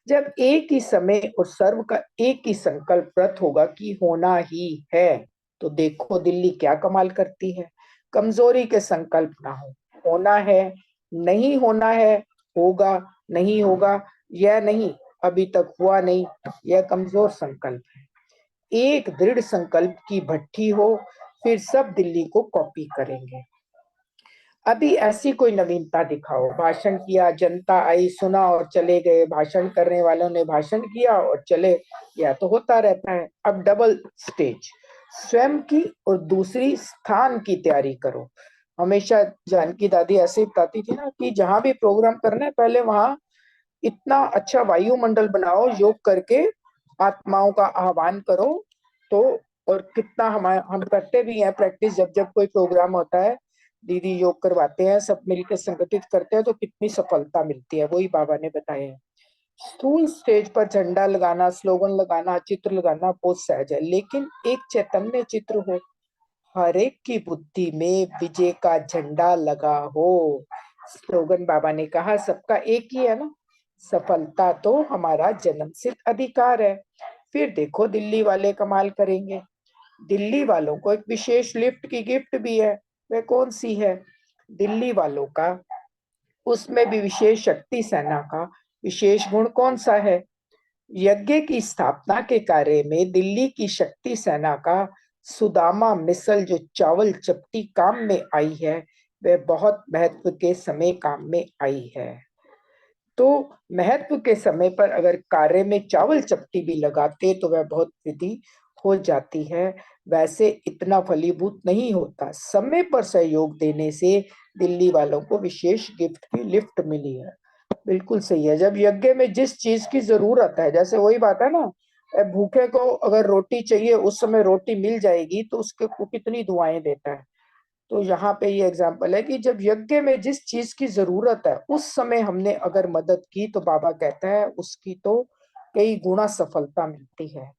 जब एक ही समय और सर्व का एक ही संकल्प व्रत होगा कि होना ही है, तो देखो दिल्ली क्या कमाल करती है। कमजोरी के संकल्प ना हो, होना है, नहीं होना है, होगा, नहीं होगा, यह नहीं, अभी तक हुआ नहीं, यह कमजोर संकल्प है। एक दृढ़ संकल्प की भट्ठी हो, फिर सब दिल्ली को कॉपी करेंगे। अभी ऐसी कोई नवीनता दिखाओ। भाषण किया, जनता आई, सुना और चले गए, भाषण करने वालों ने भाषण किया और चले गया, तो होता रहता है। अब डबल स्टेज, स्वयं की और दूसरी स्थान की तैयारी करो। हमेशा जानकी दादी ऐसे ही बताती थी ना कि जहां भी प्रोग्राम करना है, पहले वहां इतना अच्छा वायुमंडल बनाओ, योग करके आत्माओं का आह्वान करो। तो और कितना हम करते भी हैं प्रैक्टिस, जब जब कोई प्रोग्राम होता है, दीदी योग करवाते हैं, सब मिलकर संगठित करते हैं, तो कितनी सफलता मिलती है, वही बाबा ने बताया है। स्थूल स्टेज पर झंडा लगाना, स्लोगन लगाना, चित्र लगाना बहुत सहज है, लेकिन एक चैतन्य चित्र हो, हर एक की बुद्धि में विजय का झंडा लगा हो। स्लोगन बाबा ने कहा सबका एक ही है ना, सफलता तो हमारा जन्मसिद्ध अधिकार है। फिर देखो दिल्ली वाले कमाल करेंगे। दिल्ली वालों को एक विशेष लिफ्ट की गिफ्ट भी है। वह कौन सी है? दिल्ली वालों का, उसमें भी विशेष शक्ति सेना का विशेष गुण कौन सा है? यज्ञ की स्थापना के कार्य में दिल्ली की शक्ति सेना का सुदामा मिसल जो चावल चपटी काम में आई है, वह बहुत महत्व के समय काम में आई है। तो महत्व के समय पर अगर कार्य में चावल चपटी भी लगाते तो वह बहुत विधि हो जाती है। वैसे इतना फलीभूत नहीं होता। समय पर सहयोग देने से दिल्ली वालों को विशेष गिफ्ट की लिफ्ट मिली है। बिल्कुल सही है। जब यज्ञ में जिस चीज की जरूरत है, जैसे वही बात है ना, भूखे को अगर रोटी चाहिए उस समय रोटी मिल जाएगी तो उसके को कितनी दुआएं देता है। तो यहाँ पे ये एग्जाम्पल है कि जब यज्ञ में जिस चीज की जरूरत है उस समय हमने अगर मदद की तो बाबा कहता है उसकी तो कई गुना सफलता मिलती है।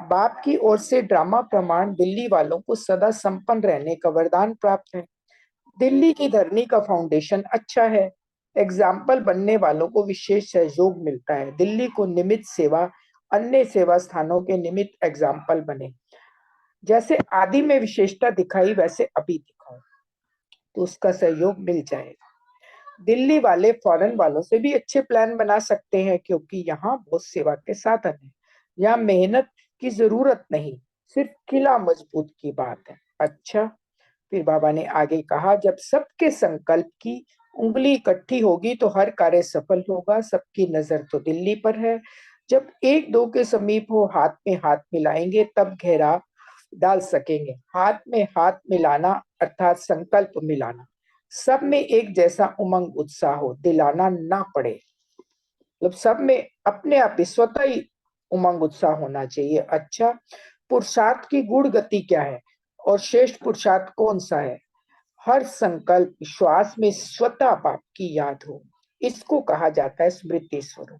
बाप की ओर से ड्रामा प्रमाण दिल्ली वालों को सदा संपन्न रहने का वरदान प्राप्त है। दिल्ली की धरनी का फाउंडेशन अच्छा है। एग्जाम्पल बनने वालों को विशेष सहयोग मिलता है। दिल्ली को निमित्त सेवा, अन्य सेवा स्थानों के निमित्त एग्जाम्पल बने। जैसे आदि में विशेषता दिखाई वैसे अभी दिखाओ तो उसका सहयोग मिल जाएगा। दिल्ली वाले फॉरेन वालों से भी अच्छे प्लान बना सकते हैं, क्योंकि यहाँ बहुत सेवा के साधन है। यहाँ मेहनत की जरूरत नहीं, सिर्फ किला मजबूत की बात है। अच्छा, फिर बाबा ने आगे कहा, जब सबके संकल्प की उंगली इकट्ठी होगी तो हर कार्य सफल होगा। सबकी नजर तो दिल्ली पर है। जब एक दो के समीप हो, हाथ में हाथ मिलाएंगे तब घेरा डाल सकेंगे। हाथ में हाथ मिलाना अर्थात संकल्प मिलाना, सब में एक जैसा उमंग उत्साह हो, दिलाना ना पड़े। मतलब सब में अपने आप ही स्वतः ही उमंग उत्साह होना चाहिए। अच्छा, पुरुषार्थ की गुण गति क्या है और श्रेष्ठ पुरुषार्थ कौन सा है? हर संकल्प श्वास में स्वतः बाप की याद हो, इसको कहा जाता है स्मृति स्वरूप।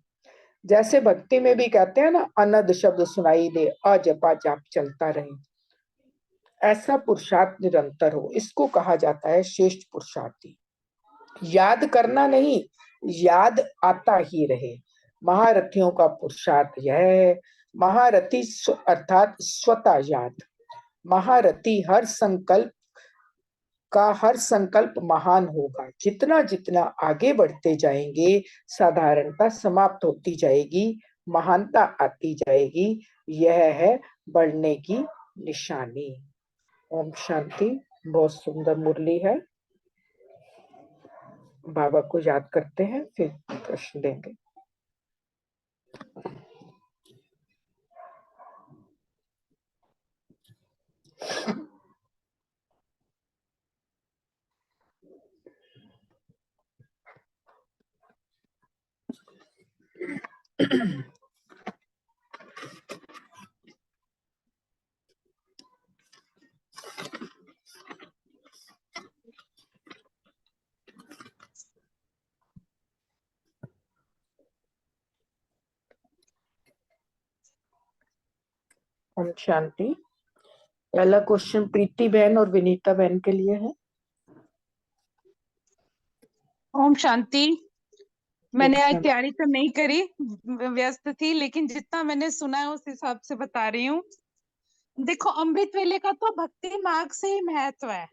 जैसे भक्ति में भी कहते हैं ना, अनद शब्द सुनाई दे, अजपा जाप चलता रहे, ऐसा पुरुषार्थ निरंतर हो, इसको कहा जाता है श्रेष्ठ पुरुषार्थी। याद करना नहीं, याद आता ही रहे। महारथियों का पुरुषार्थ यह है। महारथी अर्थात स्वतः याद। महारथी हर संकल्प महान होगा। जितना जितना आगे बढ़ते जाएंगे, साधारणता समाप्त होती जाएगी, महानता आती जाएगी। यह है बढ़ने की निशानी। ओम शांति। बहुत सुंदर मुरली है। बाबा को याद करते हैं, फिर प्रश्न देंगे। ओम शांति। पहला क्वेश्चन प्रीति बहन और विनीता बहन के लिए है। ओम शांति। मैंने आज दीक्षा। तैयारी तो नहीं करी, व्यस्त थी, लेकिन जितना मैंने सुना है उस हिसाब से बता रही हूँ। देखो, अमृत वेले का तो भक्ति मार्ग से ही महत्व है।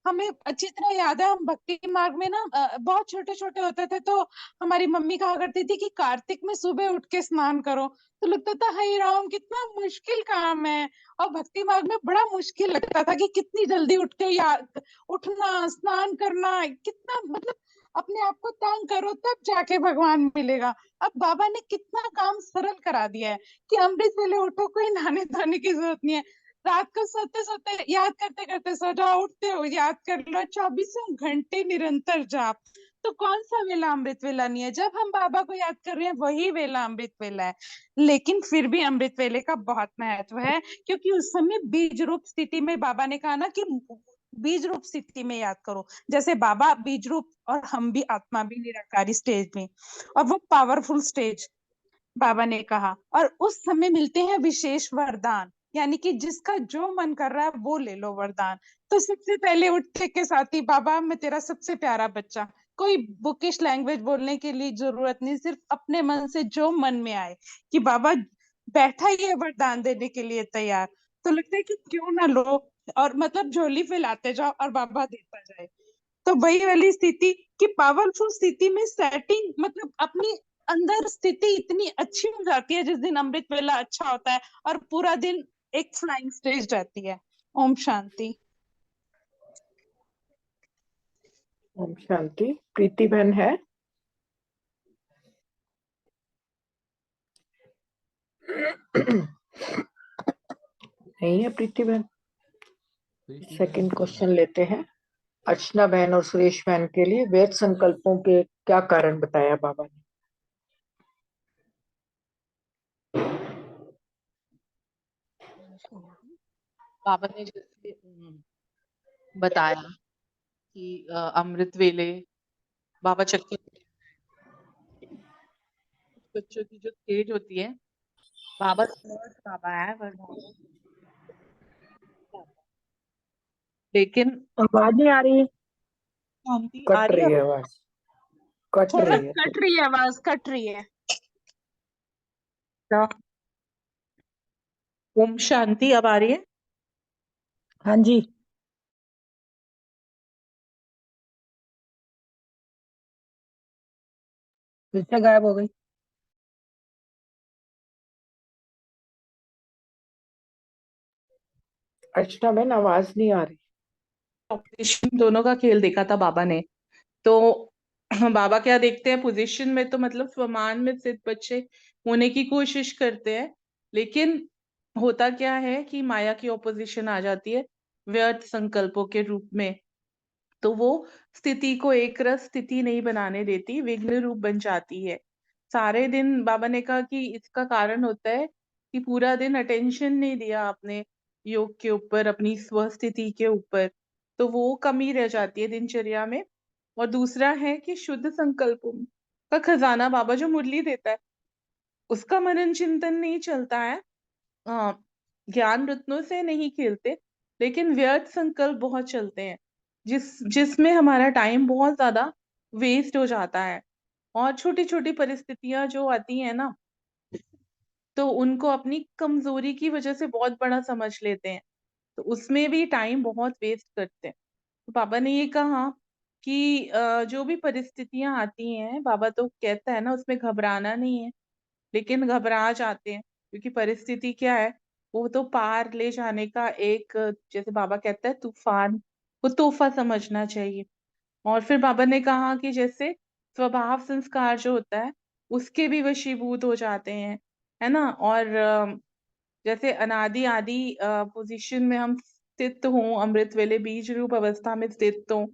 हमें अच्छी तरह याद है, हम भक्ति मार्ग में ना बहुत छोटे छोटे होते थे तो हमारी मम्मी कहा करती थी कि कार्तिक में सुबह उठ के स्नान करो। तो लगता था हाय राम, कितना मुश्किल काम है। और भक्ति मार्ग में बड़ा मुश्किल लगता था कि कितनी जल्दी उठ के या उठना, स्नान करना, कितना मतलब अपने आप को तंग करो तब जाके भगवान मिलेगा। अब बाबा ने कितना काम सरल करा दिया है कि अमृत वेले उठो, कोई नहाने धोने की जरूरत नहीं है। रात को सोते सोते याद करते करते सो जाओ, उठते हो याद कर लो, 24 घंटे निरंतर जाप। तो कौन सा वेला अमृत वेला नहीं है? जब हम बाबा को याद कर रहे हैं वही वेला अमृत वेला है। लेकिन फिर भी अमृत वेले का बहुत महत्व है, क्योंकि उस समय बीज रूप स्थिति में बाबा ने कहा ना कि बीज रूप स्थिति में याद करो। जैसे बाबा बीज रूप और हम भी आत्मा भी निराकारी स्टेज में, और वो पावरफुल स्टेज बाबा ने कहा। और उस समय मिलते हैं विशेष वरदान, यानी कि जिसका जो मन कर रहा है वो ले लो वरदान। तो सबसे पहले उठते के साथ ही बाबा मैं तेरा सबसे प्यारा बच्चा, कोई बुकिश लैंग्वेज बोलने के लिए जरूरत नहीं, सिर्फ अपने मन से जो मन में आए कि बाबा बैठा ही है वरदान देने के लिए तैयार, तो लगता है कि क्यों ना लो। और मतलब झोली फैलाते जाओ और बाबा देता जाए। तो वही वाली स्थिति कि पावरफुल स्थिति में सेटिंग, मतलब अपनी अंदर स्थिति इतनी अच्छी हो जाती है जिस दिन अमृत वेला अच्छा होता है, और पूरा दिन एक फ्लाइंग स्टेज रहती है। ओम शांति। ओम शांति। प्रीति बहन है? नहीं है प्रीति बहन। सेकंड क्वेश्चन लेते हैं। अर्चना बहन और सुरेश बहन के लिए वेद संकल्पों के क्या कारण बताया बाबा ने? बाबा ने जैसे बताया कि अमृत वेले बाबा चक्कर, बच्चों की जो स्टेज होती है, बाबा smart बाबा है वरदान, लेकिन आवाज नहीं आ रही। शांति आ कट रही रही है। है आवाज, कट थोड़ा रही है कट रही है आवाज, कट रही है। तो ओम शांति अब आ रही है। हाँ जी। फिर से गायब हो गई। अर्चना बहन आवाज नहीं आ रही। पोजीशन दोनों का खेल देखा था बाबा ने। तो बाबा क्या देखते हैं, पोजीशन में तो मतलब स्वमान में स्थित बच्चे होने की कोशिश करते हैं, लेकिन होता क्या है कि माया की ऑपोजिशन आ जाती है व्यर्थ संकल्पों के रूप में। तो वो स्थिति को एक रस स्थिति नहीं बनाने देती, विघ्न रूप बन जाती है। सारे दिन बाबा ने कहा कि इसका कारण होता है कि पूरा दिन अटेंशन नहीं दिया आपने योग के ऊपर, अपनी स्वस्थिति के ऊपर, तो वो कमी रह जाती है दिनचर्या में। और दूसरा है कि शुद्ध संकल्पों का खजाना बाबा जो मुरली देता है उसका मनन चिंतन नहीं चलता है। अ, ज्ञान रत्नों से नहीं खेलते, लेकिन व्यर्थ संकल्प बहुत चलते हैं, जिसमें हमारा टाइम बहुत ज्यादा वेस्ट हो जाता है। और छोटी छोटी परिस्थितियां जो आती है ना, तो उनको अपनी कमजोरी की वजह से बहुत बड़ा समझ लेते हैं, तो उसमें भी टाइम बहुत वेस्ट करते हैं। तो पापा ने ये कहा कि जो भी परिस्थितियां आती हैं, बाबा तो कहता है ना उसमें घबराना नहीं है, लेकिन घबरा जाते हैं क्योंकि परिस्थिति क्या है, वो तो पार ले जाने का एक, जैसे बाबा कहता है तूफान, वो तोहफा समझना चाहिए। और फिर बाबा ने कहा कि जैसे स्वभाव संस्कार जो होता है उसके भी वशीभूत हो जाते हैं, है ना। और जैसे अनादि आदि पोजीशन में हम स्थित हों, अमृत वेले बीज रूप अवस्था में स्थित हों,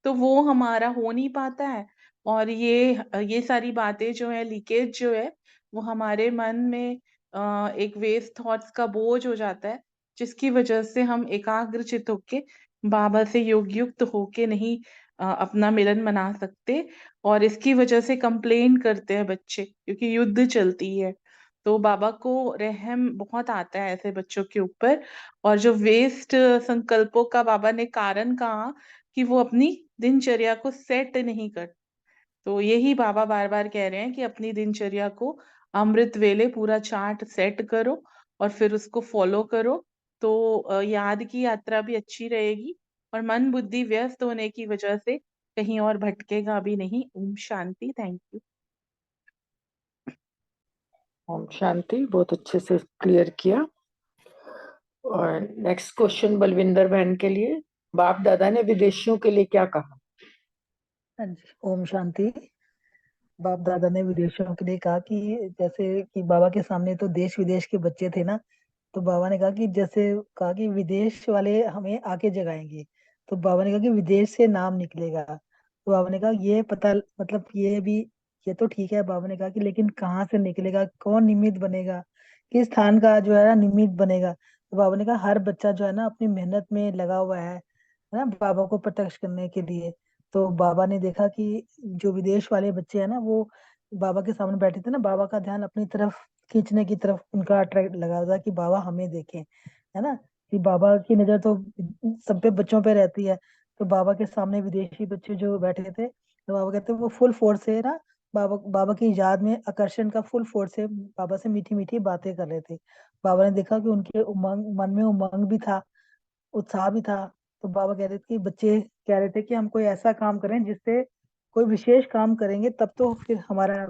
तो वो हमारा हो नहीं पाता है। और ये सारी बातें जो है, लीकेज जो है, वो हमारे मन में एक वेस्ट थॉट्स का बोझ हो जाता है, जिसकी वजह से हम एकाग्रचित होके बाबा से योग युक्त होके नहीं अपना मिलन मना सकते। और इसकी वजह से कंप्लेन करते हैं बच्चे, क्योंकि युद्ध चलती है। तो बाबा को रहम बहुत आता है ऐसे बच्चों के ऊपर। और जो वेस्ट संकल्पों का बाबा ने कारण कहा कि वो अपनी दिनचर्या को सेट नहीं कर, तो यही बाबा बार बार कह रहे हैं कि अपनी दिनचर्या को अमृत वेले पूरा चार्ट सेट करो और फिर उसको फॉलो करो, तो याद की यात्रा भी अच्छी रहेगी और मन बुद्धि व्यस्त होने की वजह से कहीं और भटकेगा भी नहीं। ओम शांति। Thank you. ओम शांति, बहुत अच्छे से क्लियर किया। और नेक्स्ट क्वेश्चन बलविंदर बहन के लिए, बाप दादा ने विदेशियों के लिए क्या कहा? हाँ जी, ओम शांति। बाप दादा ने विदेशियों के लिए कहा कि जैसे कि बाबा के सामने तो देश विदेश के बच्चे थे ना, तो बाबा ने कहा कि जैसे कहा कि विदेश वाले हमें आके जगाएंगे, तो बाबा ने कहा कि विदेश से नाम निकलेगा। तो बाबा ने कहा ये पता मतलब ये भी, ये तो ठीक है। बाबा ने कहा कि लेकिन कहाँ से निकलेगा, कौन निमित्त बनेगा, किस स्थान का जो है ना निमित्त बनेगा। तो बाबा ने कहा हर बच्चा जो है ना अपनी मेहनत में लगा हुआ है ना, बाबा को प्रत्यक्ष करने के लिए। तो बाबा ने देखा कि जो विदेश वाले बच्चे हैं ना, वो बाबा के सामने बैठे थे ना, बाबा का ध्यान अपनी तरफ खींचने की तरफ उनका अट्रैक्ट लगा था कि बाबा हमें देखें, है ना, कि बाबा की नजर तो सब पे बच्चों पे रहती है। तो बाबा के सामने विदेशी बच्चे जो बैठे थे, तो बाबा कहते वो फुल फोर्स से ना बाबा बाबा की याद में आकर्षण का फुल फोर्स से बाबा से मीठी मीठी बातें कर रहे थे। बाबा ने देखा कि उनके उमंग, मन में उमंग भी था, उत्साह भी था। तो बाबा कह रहे थे कि बच्चे कह रहे थे कि हम कोई ऐसा काम करें जिससे कोई विशेष काम करेंगे तब तो फिर हमारा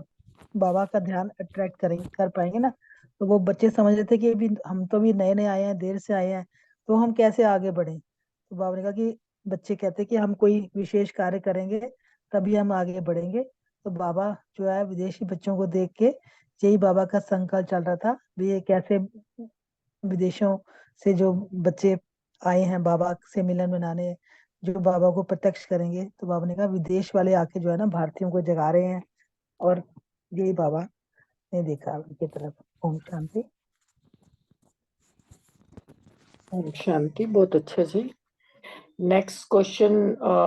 बाबा का ध्यान अट्रैक्ट करेंगे, कर पाएंगे ना। तो वो बच्चे समझ रहे थे कि अभी हम तो भी नए नए आए हैं, देर से आए हैं, तो हम कैसे आगे बढ़े। तो बाबा ने कहा कि बच्चे कहते कि हम कोई विशेष कार्य करेंगे तभी हम आगे बढ़ेंगे। तो बाबा जो है विदेशी बच्चों को देख के यही बाबा का संकल्प चल रहा था भी ये कैसे विदेशों से जो बच्चे आए हैं बाबा से मिलन मनाने, जो बाबा को प्रत्यक्ष करेंगे। तो बाबा ने कहा विदेश वाले आके जो है ना भारतीयों को जगा रहे हैं, और यही बाबा ने देखा उनकी तरफ। ओम शांति। ओम शांति, बहुत अच्छा जी। नेक्स्ट क्वेश्चन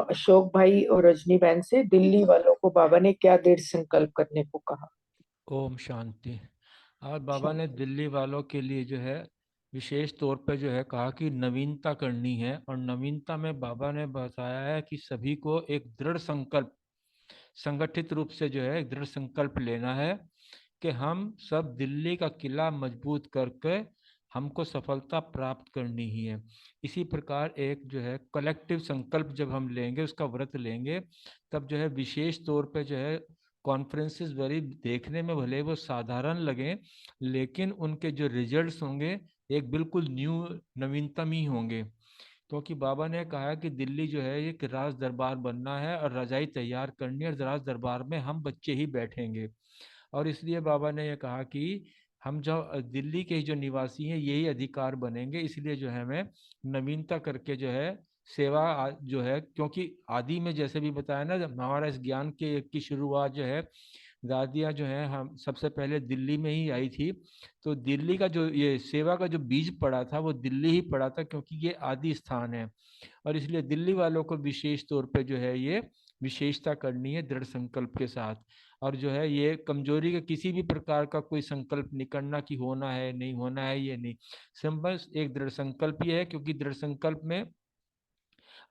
अशोक भाई और रजनी बहन से, दिल्ली वालों को बाबा ने क्या दृढ़ संकल्प करने को कहा? ओम शांति। आज बाबा ने शांति। दिल्ली वालों के लिए जो है विशेष तौर पे जो है कहा कि नवीनता करनी है, और नवीनता में बाबा ने बताया है कि सभी को एक दृढ़ संकल्प, संगठित रूप से जो है एक दृढ़ संकल्प लेना है कि हम सब दिल्ली का किला मजबूत करके हमको सफलता प्राप्त करनी ही है। इसी प्रकार एक जो है कलेक्टिव संकल्प जब हम लेंगे, उसका व्रत लेंगे, तब जो है विशेष तौर पे जो है कॉन्फ्रेंसेस बड़ी देखने में भले वो साधारण लगे, लेकिन उनके जो रिजल्ट्स होंगे एक बिल्कुल न्यू, नवीनतम ही होंगे। क्योंकि बाबा ने कहा कि दिल्ली जो है एक राज दरबार बनना है और रजाई तैयार करनी है, और राज दरबार में हम बच्चे ही बैठेंगे। और इसलिए बाबा ने ये कहा कि हम जो दिल्ली के जो निवासी हैं यही अधिकार बनेंगे, इसलिए जो है हमें नवीनता करके जो है सेवा जो है, क्योंकि आदि में जैसे भी बताया ना, जब हमारा इस ज्ञान के की शुरुआत जो है दादियाँ जो है हम सबसे पहले दिल्ली में ही आई थी। तो दिल्ली का जो ये सेवा का जो बीज पड़ा था वो दिल्ली ही पड़ा था, क्योंकि ये आदि स्थान है। और इसलिए दिल्ली वालों को विशेष तौर पे जो है ये विशेषता करनी है दृढ़ संकल्प के साथ। और जो है ये कमजोरी का किसी भी प्रकार का कोई संकल्प नहीं करना कि होना है नहीं होना है, ये नहीं। सिंपल एक दृढ़ संकल्प ही है, क्योंकि दृढ़ संकल्प में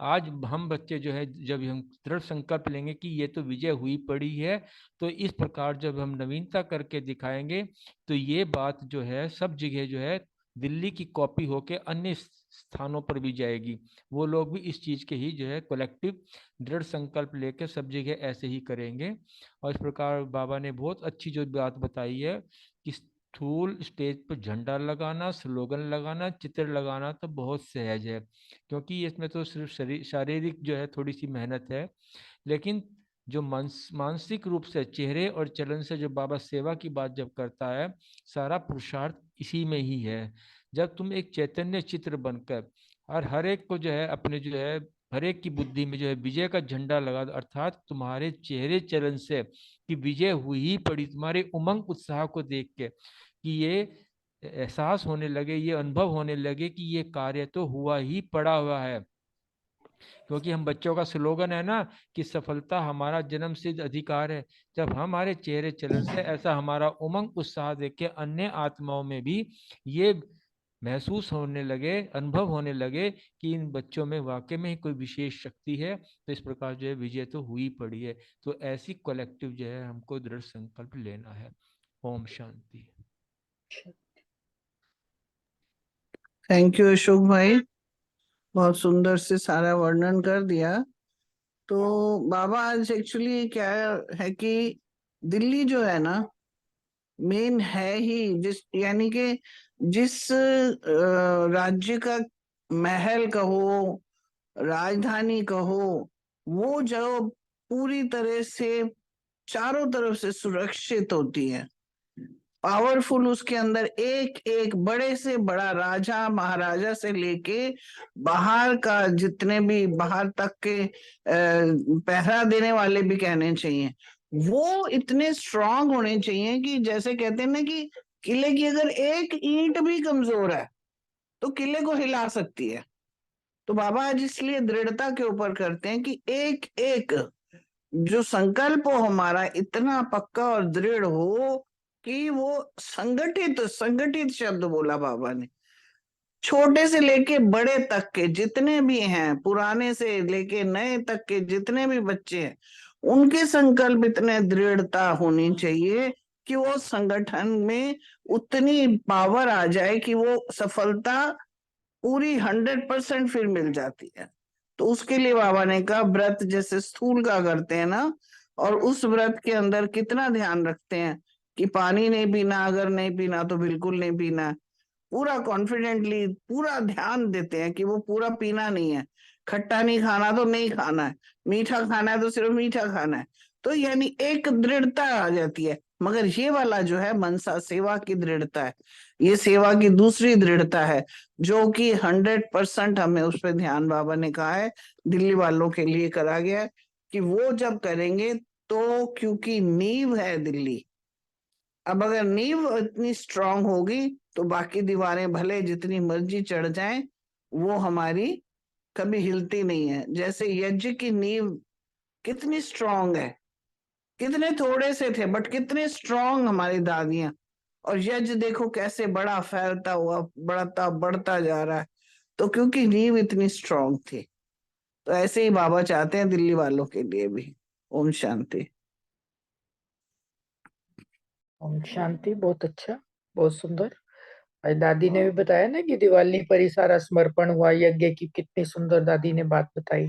आज हम बच्चे जो है जब हम दृढ़ संकल्प लेंगे कि ये तो विजय हुई पड़ी है, तो इस प्रकार जब हम नवीनता करके दिखाएंगे तो ये बात जो है सब जगह जो है दिल्ली की कॉपी होके अन्य स्थानों पर भी जाएगी। वो लोग भी इस चीज के ही जो है कलेक्टिव दृढ़ संकल्प लेकर सब जगह ऐसे ही करेंगे। और इस प्रकार बाबा ने बहुत अच्छी जो बात बताई है कि स्थूल स्टेज पर झंडा लगाना, स्लोगन लगाना, चित्र लगाना तो बहुत सहज है, क्योंकि इसमें तो सिर्फ शारीरिक जो है थोड़ी सी मेहनत है, लेकिन जो मानसिक रूप से चेहरे और चलन से जो बाबा सेवा की बात जब करता है, सारा पुरुषार्थ इसी में ही है। जब तुम एक चैतन्य चित्र बनकर और हर एक को जो है अपने जो है हर एक की बुद्धि में जो है विजय का झंडा लगा दो, अर्थात तुम्हारे चेहरे चलन से कि विजय हुई ही पड़ी, तुम्हारे उमंग उत्साह को देख के कि ये एहसास होने लगे, ये अनुभव होने लगे कि ये कार्य तो हुआ ही पड़ा हुआ है, क्योंकि हम बच्चों का स्लोगन है ना कि सफलता हमारा जन्म सिद्ध अधिकार है। जब हमारे चेहरे चलन से ऐसा हमारा उमंग उत्साह देख के अन्य आत्माओं में भी ये महसूस होने लगे, अनुभव होने लगे कि इन बच्चों में वाकई में कोई विशेष शक्ति है, तो इस प्रकार जो है विजय तो हुई पड़ी है। तो ऐसी कलेक्टिव जो है हमको दृढ़ संकल्प लेना है। ओम शांति। थैंक यू अशोक भाई, बहुत सुंदर से सारा वर्णन कर दिया। तो बाबा आज एक्चुअली क्या है कि दिल्ली जो है ना मेन है ही, यानी कि जिस राज्य का महल कहो, राजधानी कहो, वो जो पूरी तरह से चारों तरफ से सुरक्षित होती है, पावरफुल, उसके अंदर एक एक बड़े से बड़ा राजा महाराजा से लेके बाहर का जितने भी बाहर तक के पहरा देने वाले भी कहने चाहिए, वो इतने स्ट्रांग होने चाहिए कि जैसे कहते हैं ना कि किले की अगर एक ईंट भी कमजोर है तो किले को हिला सकती है। तो बाबा आज इसलिए दृढ़ता के ऊपर करते हैं कि एक एक जो संकल्प हो हमारा इतना पक्का और दृढ़ हो कि वो संगठित संगठित शब्द बोला बाबा ने, छोटे से लेके बड़े तक के जितने भी हैं, पुराने से लेके नए तक के जितने भी बच्चे हैं, उनके संकल्प इतने दृढ़ता होनी चाहिए कि वो संगठन में उतनी पावर आ जाए कि वो सफलता पूरी 100% फिर मिल जाती है। तो उसके लिए बाबा ने कहा व्रत जैसे स्थूल का करते हैं ना, और उस व्रत के अंदर कितना ध्यान रखते हैं कि पानी नहीं पीना, अगर नहीं पीना तो बिल्कुल नहीं पीना, पूरा कॉन्फिडेंटली पूरा ध्यान देते हैं कि वो पूरा पीना नहीं है, खट्टा नहीं खाना तो नहीं खाना है, मीठा खाना है तो सिर्फ मीठा खाना है। तो यानी एक दृढ़ता आ जाती है। मगर ये वाला जो है मनसा सेवा की दृढ़ता है, ये सेवा की दूसरी दृढ़ता है जो कि 100% हमें उस पर ध्यान बाबा ने कहा है, दिल्ली वालों के लिए करा गया है कि वो जब करेंगे तो, क्योंकि नींव है दिल्ली, अब अगर नींव इतनी स्ट्रांग होगी तो बाकी दीवारें भले जितनी मर्जी चढ़ जाएं वो हमारी कभी हिलती नहीं है। जैसे यज्ञ की नींव कितनी स्ट्रांग है, कितने थोड़े से थे बट कितने स्ट्रांग हमारी दादियां, और यज्ञ देखो कैसे बड़ा फैलता हुआ बढ़ता बढ़ता जा रहा है, तो क्योंकि नींव इतनी स्ट्रांग थी। तो ऐसे ही बाबा चाहते हैं दिल्ली वालों के लिए भी। ओम शांति। ओम शांति, बहुत अच्छा, बहुत सुंदर। आज दादी ने भी बताया ना कि दिवाली पर ही सारा समर्पण हुआ यज्ञ की, कितनी सुंदर दादी ने बात बताई।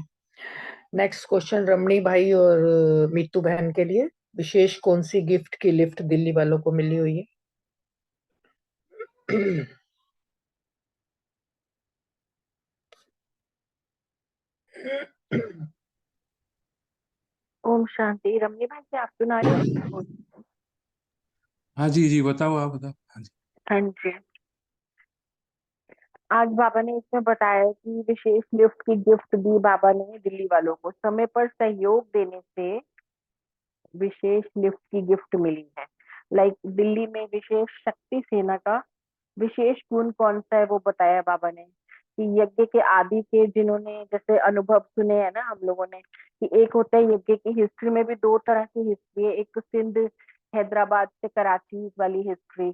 नेक्स्ट क्वेश्चन रमणी भाई और मीतू बहन के लिए, विशेष कौन सी गिफ्ट की लिफ्ट दिल्ली वालों को मिली हुई है? ओम शांति। रमनी भाई जी, आप सुना रहे हैं? हाँ जी जी, बताओ, आप बताओ। हाँ जी। हाँ जी। आज बाबा ने इसमें बताया कि विशेष लिफ्ट की गिफ्ट दी बाबा ने दिल्ली वालों को, समय पर सहयोग देने से विशेष लिफ्ट की गिफ्ट मिली है। लाइक दिल्ली में विशेष शक्ति सेना का विशेष गुण कौन सा है वो बताया बाबा ने कि यज्ञ के आदि के जिन्होंने जैसे अनुभव सुने हैं ना हम लोगों ने, कि एक होता है यज्ञ की हिस्ट्री में भी दो तरह की हिस्ट्री है, एक सिंध हैदराबाद से कराची वाली हिस्ट्री,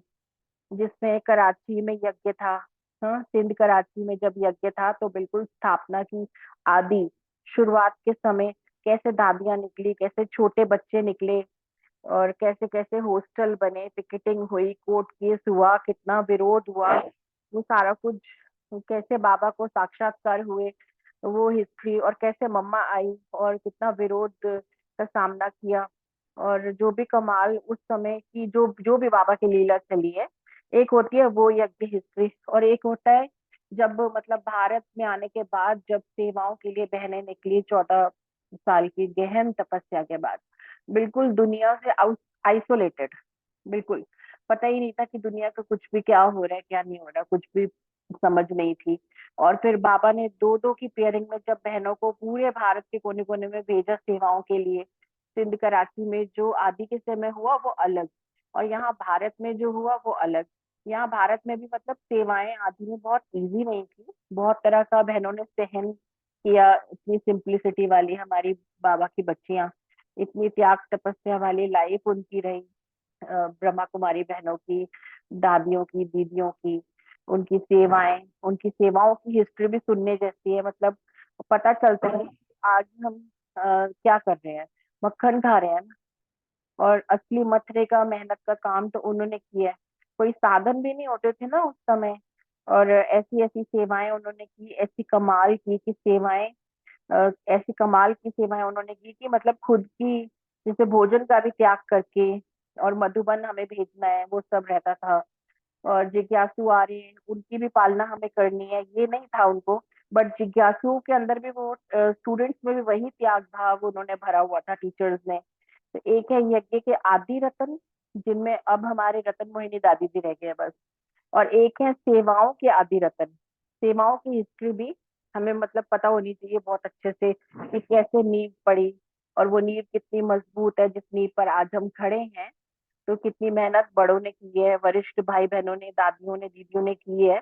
जिसमें कराची में यज्ञ था। हाँ, सिंध कराची में जब यज्ञ था तो बिल्कुल स्थापना की आदि शुरुआत के समय कैसे दादियां निकली, कैसे छोटे बच्चे निकले, और कैसे कैसे हॉस्टल बने, पिकेटिंग हुई, कोर्ट केस हुआ, कितना विरोध हुआ, वो सारा कुछ, कैसे बाबा को साक्षात्कार हुए वो हिस्ट्री, और कैसे मम्मा आई और कितना विरोध का सामना किया, और जो भी कमाल उस समय की जो जो भी बाबा की लीला चली है। एक होती है वो यज्ञ हिस्ट्री, और एक होता है जब मतलब भारत में आने के बाद जब सेवाओं के लिए बहनें निकली 14 साल की गहन तपस्या के बाद, बिल्कुल दुनिया से आइसोलेटेड, बिल्कुल पता ही नहीं था कि दुनिया का कुछ भी क्या हो रहा है क्या नहीं हो रहा, कुछ भी समझ नहीं थी। और फिर बाबा ने दो दो की पेयरिंग में जब बहनों को पूरे भारत के कोने कोने में भेजा सेवाओं के लिए, सिंध कराची में जो आदि के समय हुआ वो अलग, और यहाँ भारत में जो हुआ वो अलग। यहाँ भारत में भी मतलब सेवाएं आदि में बहुत इजी नहीं थी, बहुत तरह का बहनों ने सहन किया, इतनी सिंप्लिसिटी वाली हमारी बाबा की बच्चियां, इतनी त्याग तपस्या वाली लाइफ उनकी रही, ब्रह्मा कुमारी बहनों की, दादियों की, दीदियों की, उनकी सेवाएं, उनकी सेवाओं की हिस्ट्री भी सुनने जैसी है। मतलब पता चलता है कि आज हम क्या कर रहे हैं, मक्खन खा रहे हैं ना। और असली मथुरे का मेहनत का काम तो उन्होंने किया है। कोई साधन भी नहीं होते थे ना उस समय, और ऐसी ऐसी सेवाएं उन्होंने की, ऐसी कमाल की कि सेवाएं, ऐसी कमाल की सेवाएं उन्होंने की कि मतलब खुद की, जैसे भोजन का भी त्याग करके, और मधुबन हमें भेजना है वो सब रहता था। और जिज्ञासु आ रहे हैं, उनकी भी पालना हमें करनी है, ये नहीं था उनको। बट जिज्ञासुओं के अंदर भी वो, स्टूडेंट्स में भी वही त्याग भाव उन्होंने भरा हुआ था, टीचर्स ने। तो एक है यज्ञ के आदि रतन, जिनमें अब हमारे रतन मोहिनी दादी जी रह गए हैं बस। और एक है सेवाओं के आदि रतन। सेवाओं की हिस्ट्री भी हमें मतलब पता होनी चाहिए बहुत अच्छे से, कि कैसे नींव पड़ी, और वो नींव कितनी मजबूत है जिस नींव पर आज हम खड़े हैं। तो कितनी मेहनत बड़ों ने की है, वरिष्ठ भाई बहनों ने, दादियों ने, दीदियों ने की है।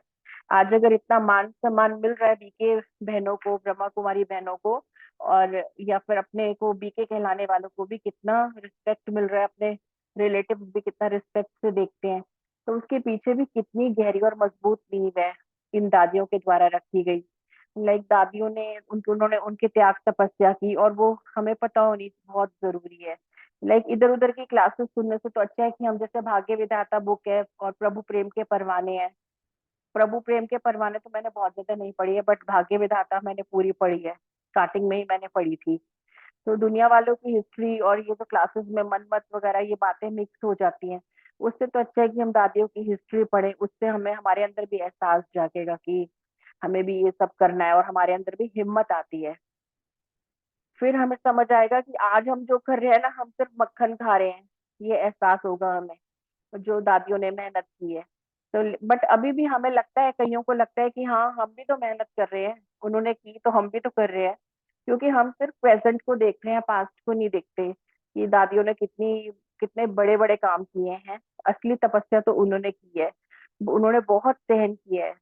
आज अगर इतना मान सम्मान मिल रहा है बीके बहनों को, ब्रह्मा कुमारी बहनों को, और या फिर अपने को बीके कहलाने वालों को भी कितना रिस्पेक्ट मिल रहा है, अपने रिलेटिव भी कितना रिस्पेक्ट से देखते हैं, तो उसके पीछे भी कितनी गहरी और मजबूत नींव है इन दादियों के द्वारा रखी गई। लाइक दादियों ने उन्होंने उनके त्याग तपस्या की, और वो हमें पता होनी बहुत जरूरी है। लाइक इधर उधर की क्लासेस सुनने से तो अच्छा है कि हम, जैसे भाग्य विधाता बुक है और प्रभु प्रेम के परवाने हैं। प्रभु प्रेम के परवाने तो मैंने बहुत ज्यादा नहीं पढ़ी है, बट भाग्य विधाता मैंने पूरी पढ़ी है, स्टार्टिंग में ही मैंने पढ़ी थी। तो दुनिया वालों की हिस्ट्री और ये जो क्लासेस में मनमत वगैरह ये बातें मिक्स हो जाती हैं, उससे तो अच्छा है कि हम दादियों की हिस्ट्री पढ़ें। उससे हमें हमारे अंदर भी एहसास जागेगा कि हमें भी ये सब करना है, और हमारे अंदर भी हिम्मत आती है। फिर हमें समझ आएगा कि आज हम जो कर रहे हैं ना, हम सिर्फ मक्खन खा रहे हैं, ये एहसास होगा हमें, जो दादियों ने मेहनत की है। तो बट अभी भी हमें लगता है, कईयों को लगता है कि हाँ हम भी तो मेहनत कर रहे हैं, उन्होंने की तो हम भी तो कर रहे हैं। क्योंकि हम सिर्फ प्रेजेंट को देख रहे हैं, पास्ट को नहीं देखते कि दादियों ने कितने बड़े बड़े काम किए हैं। असली तपस्या तो उन्होंने की है, उन्होंने बहुत सहन किया है।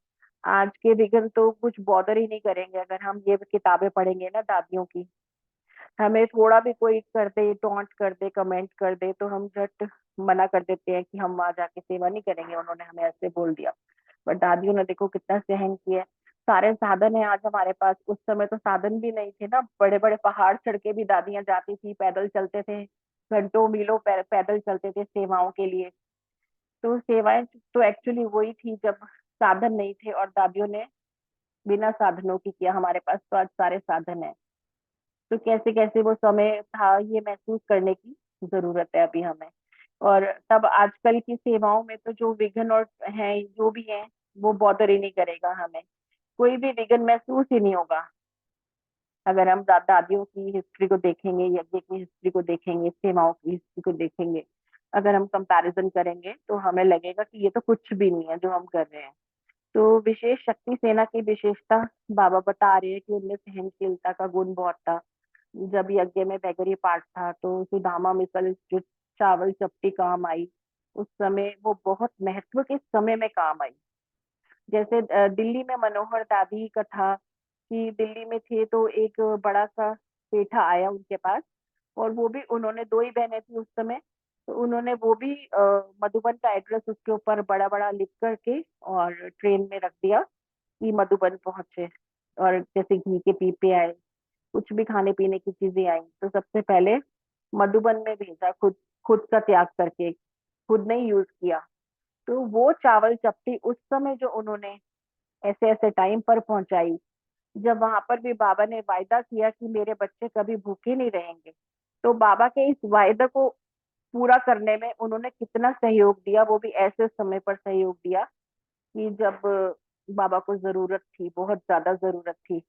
आज के विघन तो कुछ बॉदर ही नहीं करेंगे, अगर हम ये किताबें पढ़ेंगे ना दादियों की। हमें थोड़ा भी कोई कर दे, टॉन्ट कर दे, कमेंट कर दे, तो हम झट मना कर देते हैं कि हम वहां जाके सेवा नहीं करेंगे, उन्होंने हमें ऐसे बोल दिया। बट दादियों ने देखो कितना सहन किया है। सारे साधन है आज हमारे पास, उस समय तो साधन भी नहीं थे ना। बड़े बड़े पहाड़ चढ़ के भी दादियां जाती थी, पैदल चलते थे, घंटों मीलों पैदल चलते थे सेवाओं के लिए। तो सेवाएं तो एक्चुअली वही थी जब साधन नहीं थे, और दादियों ने बिना साधनों की किया। हमारे पास तो आज सारे साधन है। तो कैसे कैसे वो समय था, ये महसूस करने की जरूरत है अभी हमें। और तब आजकल की सेवाओं में तो जो विघ्न और हैं, जो भी है, वो बॉदर ही नहीं करेगा हमें। कोई भी विघ्न महसूस ही नहीं होगा। अगर हम दादियों की हिस्ट्री को देखेंगे, यज्ञ की हिस्ट्री को देखेंगे, सेवाओं की हिस्ट्री को देखेंगे, अगर हम कंपैरिजन करेंगे तो हमें लगेगा कि ये तो कुछ भी नहीं है जो हम कर रहे हैं। तो विशेष शक्ति सेना की विशेषता बाबा बता रहे हैं कि उनमें सहनशीलता का गुण बहुत था। जब यज्ञ में बैगरी पाठ था तो सुदामा मिसल जो चावल चपटी काम आई, उस समय वो बहुत महत्व के समय में काम आई। जैसे दिल्ली में मनोहर दादी का था कि दिल्ली में थे तो एक बड़ा सा पेठा आया उनके पास, और वो भी, उन्होंने दो ही बहनें थी उस समय, तो उन्होंने वो भी मधुबन का एड्रेस उसके ऊपर बड़ा बड़ा लिख करके और ट्रेन में रख दिया कि मधुबन पहुंचे। और जैसे घी के पीपे आए, कुछ भी खाने पीने की चीजें आई, तो सबसे पहले मधुबन में भेजा, खुद खुद का त्याग करके, खुद ने यूज किया। तो वो चावल चपटी उस समय जो उन्होंने ऐसे ऐसे टाइम पर पहुंचाई, जब वहां पर भी बाबा ने वायदा किया कि मेरे बच्चे कभी भूखे नहीं रहेंगे, तो बाबा के इस वायदे को पूरा करने में उन्होंने कितना सहयोग दिया, वो भी ऐसे समय पर सहयोग दिया कि जब बाबा को जरूरत थी, बहुत ज्यादा जरूरत थी।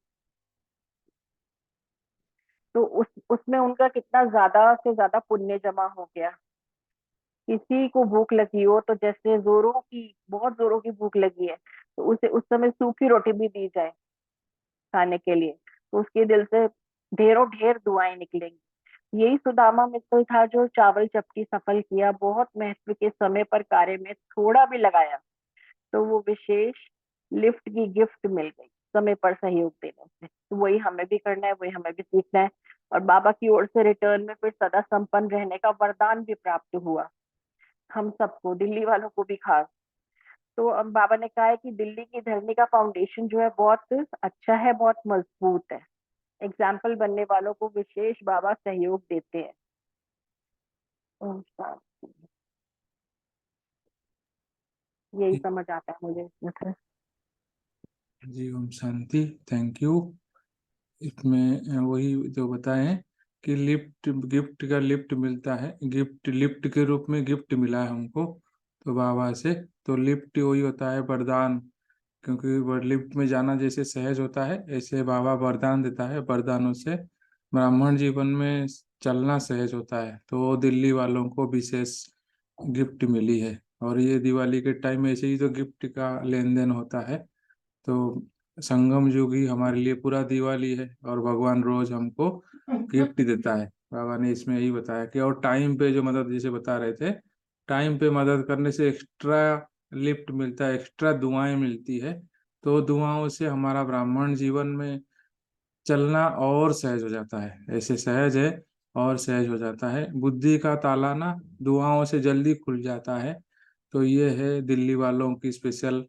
तो उसमें उनका कितना ज्यादा से ज्यादा पुण्य जमा हो गया। किसी को भूख लगी हो, तो जैसे जोरों की, बहुत जोरों की भूख लगी है, तो उसे उस समय सूखी रोटी भी दी जाए खाने के लिए, तो उसके दिल से ढेरों ढेर दुआएं निकलेंगी। यही सुदामा मित्तल था जो चावल चपटी सफल किया, बहुत महत्व के समय पर कार्य में थोड़ा भी लगाया तो वो विशेष लिफ्ट की गिफ्ट मिल गई। समय पर सहयोग देने से। तो वही हमें भी करना है, वही हमें भी सीखना है। और बाबा की ओर से रिटर्न में फिर सदा संपन्न रहने का वरदान भी प्राप्त हुआ हम सबको, दिल्ली वालों को भी खास। तो अब बाबा ने कहा है कि दिल्ली की धरनी का फाउंडेशन जो है बहुत अच्छा है, बहुत मजबूत है। एग्जाम्पल बनने वालों को विशेष बाबा सहयोग देते हैं। ओम शांति। यही समझ आता है मुझे इसमें से। जी ओम शांति, थैंक यू। इसमें वही जो बताए हैं कि लिफ्ट, गिफ्ट का लिफ्ट मिलता है, गिफ्ट लिफ्ट के रूप में गिफ्ट मिला है हमको तो बाबा से। तो लिफ्ट वही होता है वरदान, क्योंकि लिफ्ट में जाना जैसे सहज होता है, ऐसे बाबा वरदान देता है, वरदानों से ब्राह्मण जीवन में चलना सहज होता है। तो दिल्ली वालों को विशेष गिफ्ट मिली है। और ये दिवाली के टाइम ऐसे ही तो गिफ्ट का लेन देन होता है। तो संगम युग ही हमारे लिए पूरा दिवाली है और भगवान रोज हमको गिफ्ट देता है। बाबा ने इसमें यही बताया कि और टाइम पे जो मदद, जैसे बता रहे थे, टाइम पे मदद करने से एक्स्ट्रा लिफ्ट मिलता है, एक्स्ट्रा दुआएं मिलती है। तो दुआओं से हमारा ब्राह्मण जीवन में चलना और सहज हो जाता है, ऐसे सहज है और सहज हो जाता है। बुद्धि का ताला ना दुआओं से जल्दी खुल जाता है। तो ये है दिल्ली वालों की स्पेशल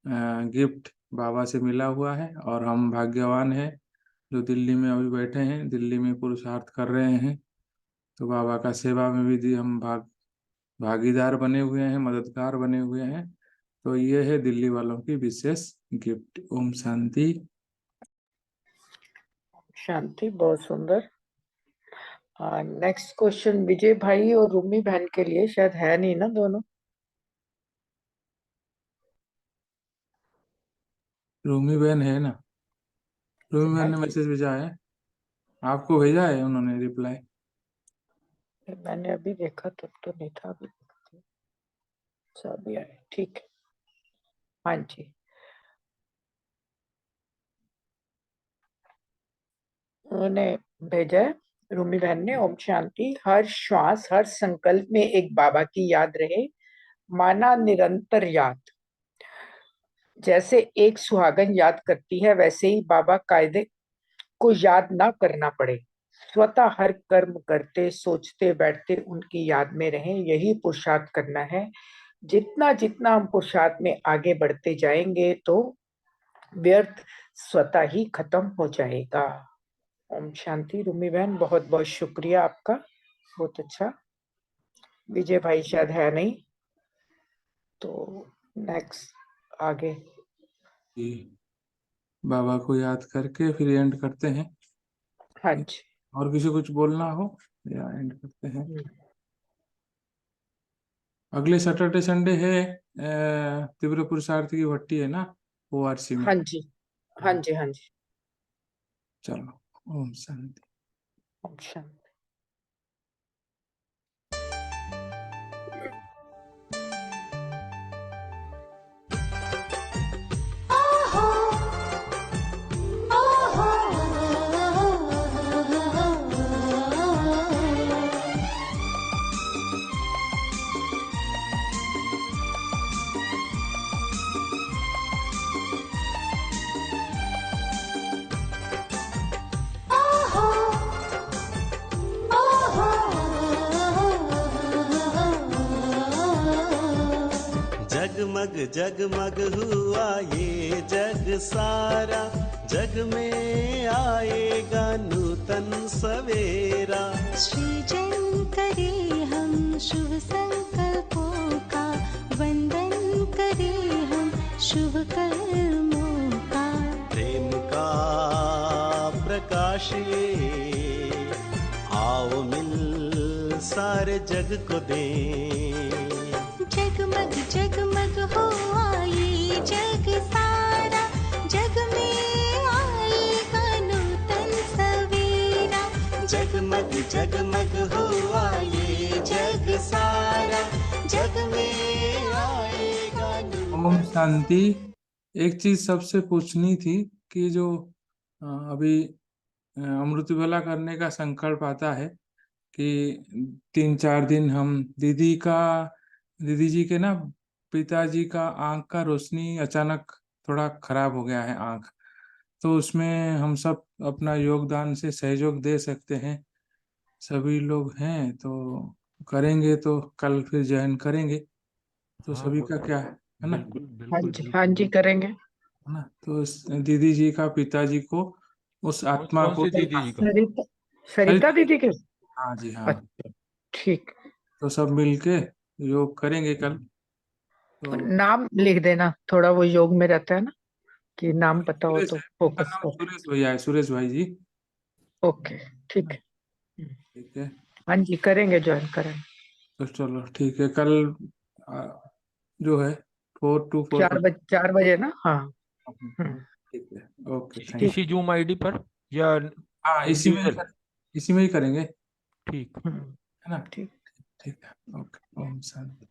गिफ्ट बाबा से मिला हुआ है। और हम भाग्यवान हैं जो दिल्ली में अभी बैठे हैं, दिल्ली में पुरुषार्थ कर रहे हैं। तो बाबा का सेवा में भी हम भागीदार बने हुए हैं, मददगार बने हुए हैं। तो ये है दिल्ली वालों की विशेष गिफ्ट। ओम शांति। शांति, बहुत सुंदर। नेक्स्ट क्वेश्चन विजय भाई और रूमी बहन के लिए, शायद है नहीं ना दोनों। रूमी बहन है ना, रूमी बहन ने मैसेज भेजा है, आपको भेजा है उन्होंने रिप्लाई। मैंने अभी देखा, तब तो नहीं था, अभी सभी आए, ठीक है। हाँ जी, उन्होंने भेजा है रूमी बहन ने। ओम शांति। हर श्वास, हर संकल्प में एक बाबा की याद रहे, माना निरंतर याद। जैसे एक सुहागन याद करती है, वैसे ही बाबा कायदे को याद ना करना पड़े, स्वतः हर कर्म करते सोचते बैठते उनकी याद में रहें, यही पुरुषार्थ करना है। जितना जितना हम पुरुषार्थ में आगे बढ़ते जाएंगे तो व्यर्थ स्वतः ही खत्म हो जाएगा। ओम शांति। रूमी बहन, बहुत बहुत शुक्रिया आपका, बहुत अच्छा। विजय भाई शायद है नहीं, तो नेक्स्ट आगे। जी, बाबा को याद करके फिर एंड करते हैं। हाँ जी। और किसी कुछ बोलना हो या एंड करते हैं। अगले सैटरडे संडे है तीव्र पुरुषार्थ की भट्टी है ना ORC में। हाँ जी, हाँ जी, हाँ जी। चलो, ओम शांति। ओम शांति। जगमग जगमग हुआ ये जग सारा, जग में आएगा नूतन सवेरा। सृजन करे हम शुभ संकल्पों का, वंदन करे हम शुभ कर्मों का। प्रेम का प्रकाश ये आओ मिल सारे जग को दें। जगमग जगमग हुआ ये जग सारा, जग में आएगा नूतन सवेरा। जगमग जगमग हुआ ये जग सारा, जग में आएगा ओम शांति। एक चीज सबसे पूछनी थी कि जो अभी अमृत वेला करने का संकल्प आता है कि 3-4 दिन हम दीदी जी के ना पिताजी का आंख का रोशनी अचानक थोड़ा खराब हो गया है आंख। तो उसमें हम सब अपना योगदान से सहयोग दे सकते हैं। सभी लोग हैं तो करेंगे, तो कल फिर ज्वाइन करेंगे। तो हाँ, सभी का क्या है ना, बिल्कुल हाँ बिल्कुल जी, हाँ बिल्कुल। जी, करेंगे। है ना। तो दीदी जी का, पिताजी को, उस आत्मा कौन को सी दीदी जी का? सरिता अरे सरिता दीदी के। हाँ जी हाँ। अच्छा, ठीक। तो सब मिलके योग करेंगे कल। तो नाम लिख देना, थोड़ा वो योग में रहता है ना, कि नाम पता हो सुरेश तो है, उनका फोकस नाम कर। सुरेश भैया है, सुरेश भाई जी। ओके, ठीक है। ठीक है। हाँ जी, करेंगे, ज्वाइन करेंगे। तो चलो ठीक है, कल आ, जो है 4 to 4 4 बजे ना, हाँ। हम्म, ठीक है। ओके, थैंक ठीक। यू। इसी जूम आईडी पर या हाँ, इंडिविजुअल? इसी में ही करेंगे, ठीक। है ना। ठीक। ठीक है, ओके, ओम शांति।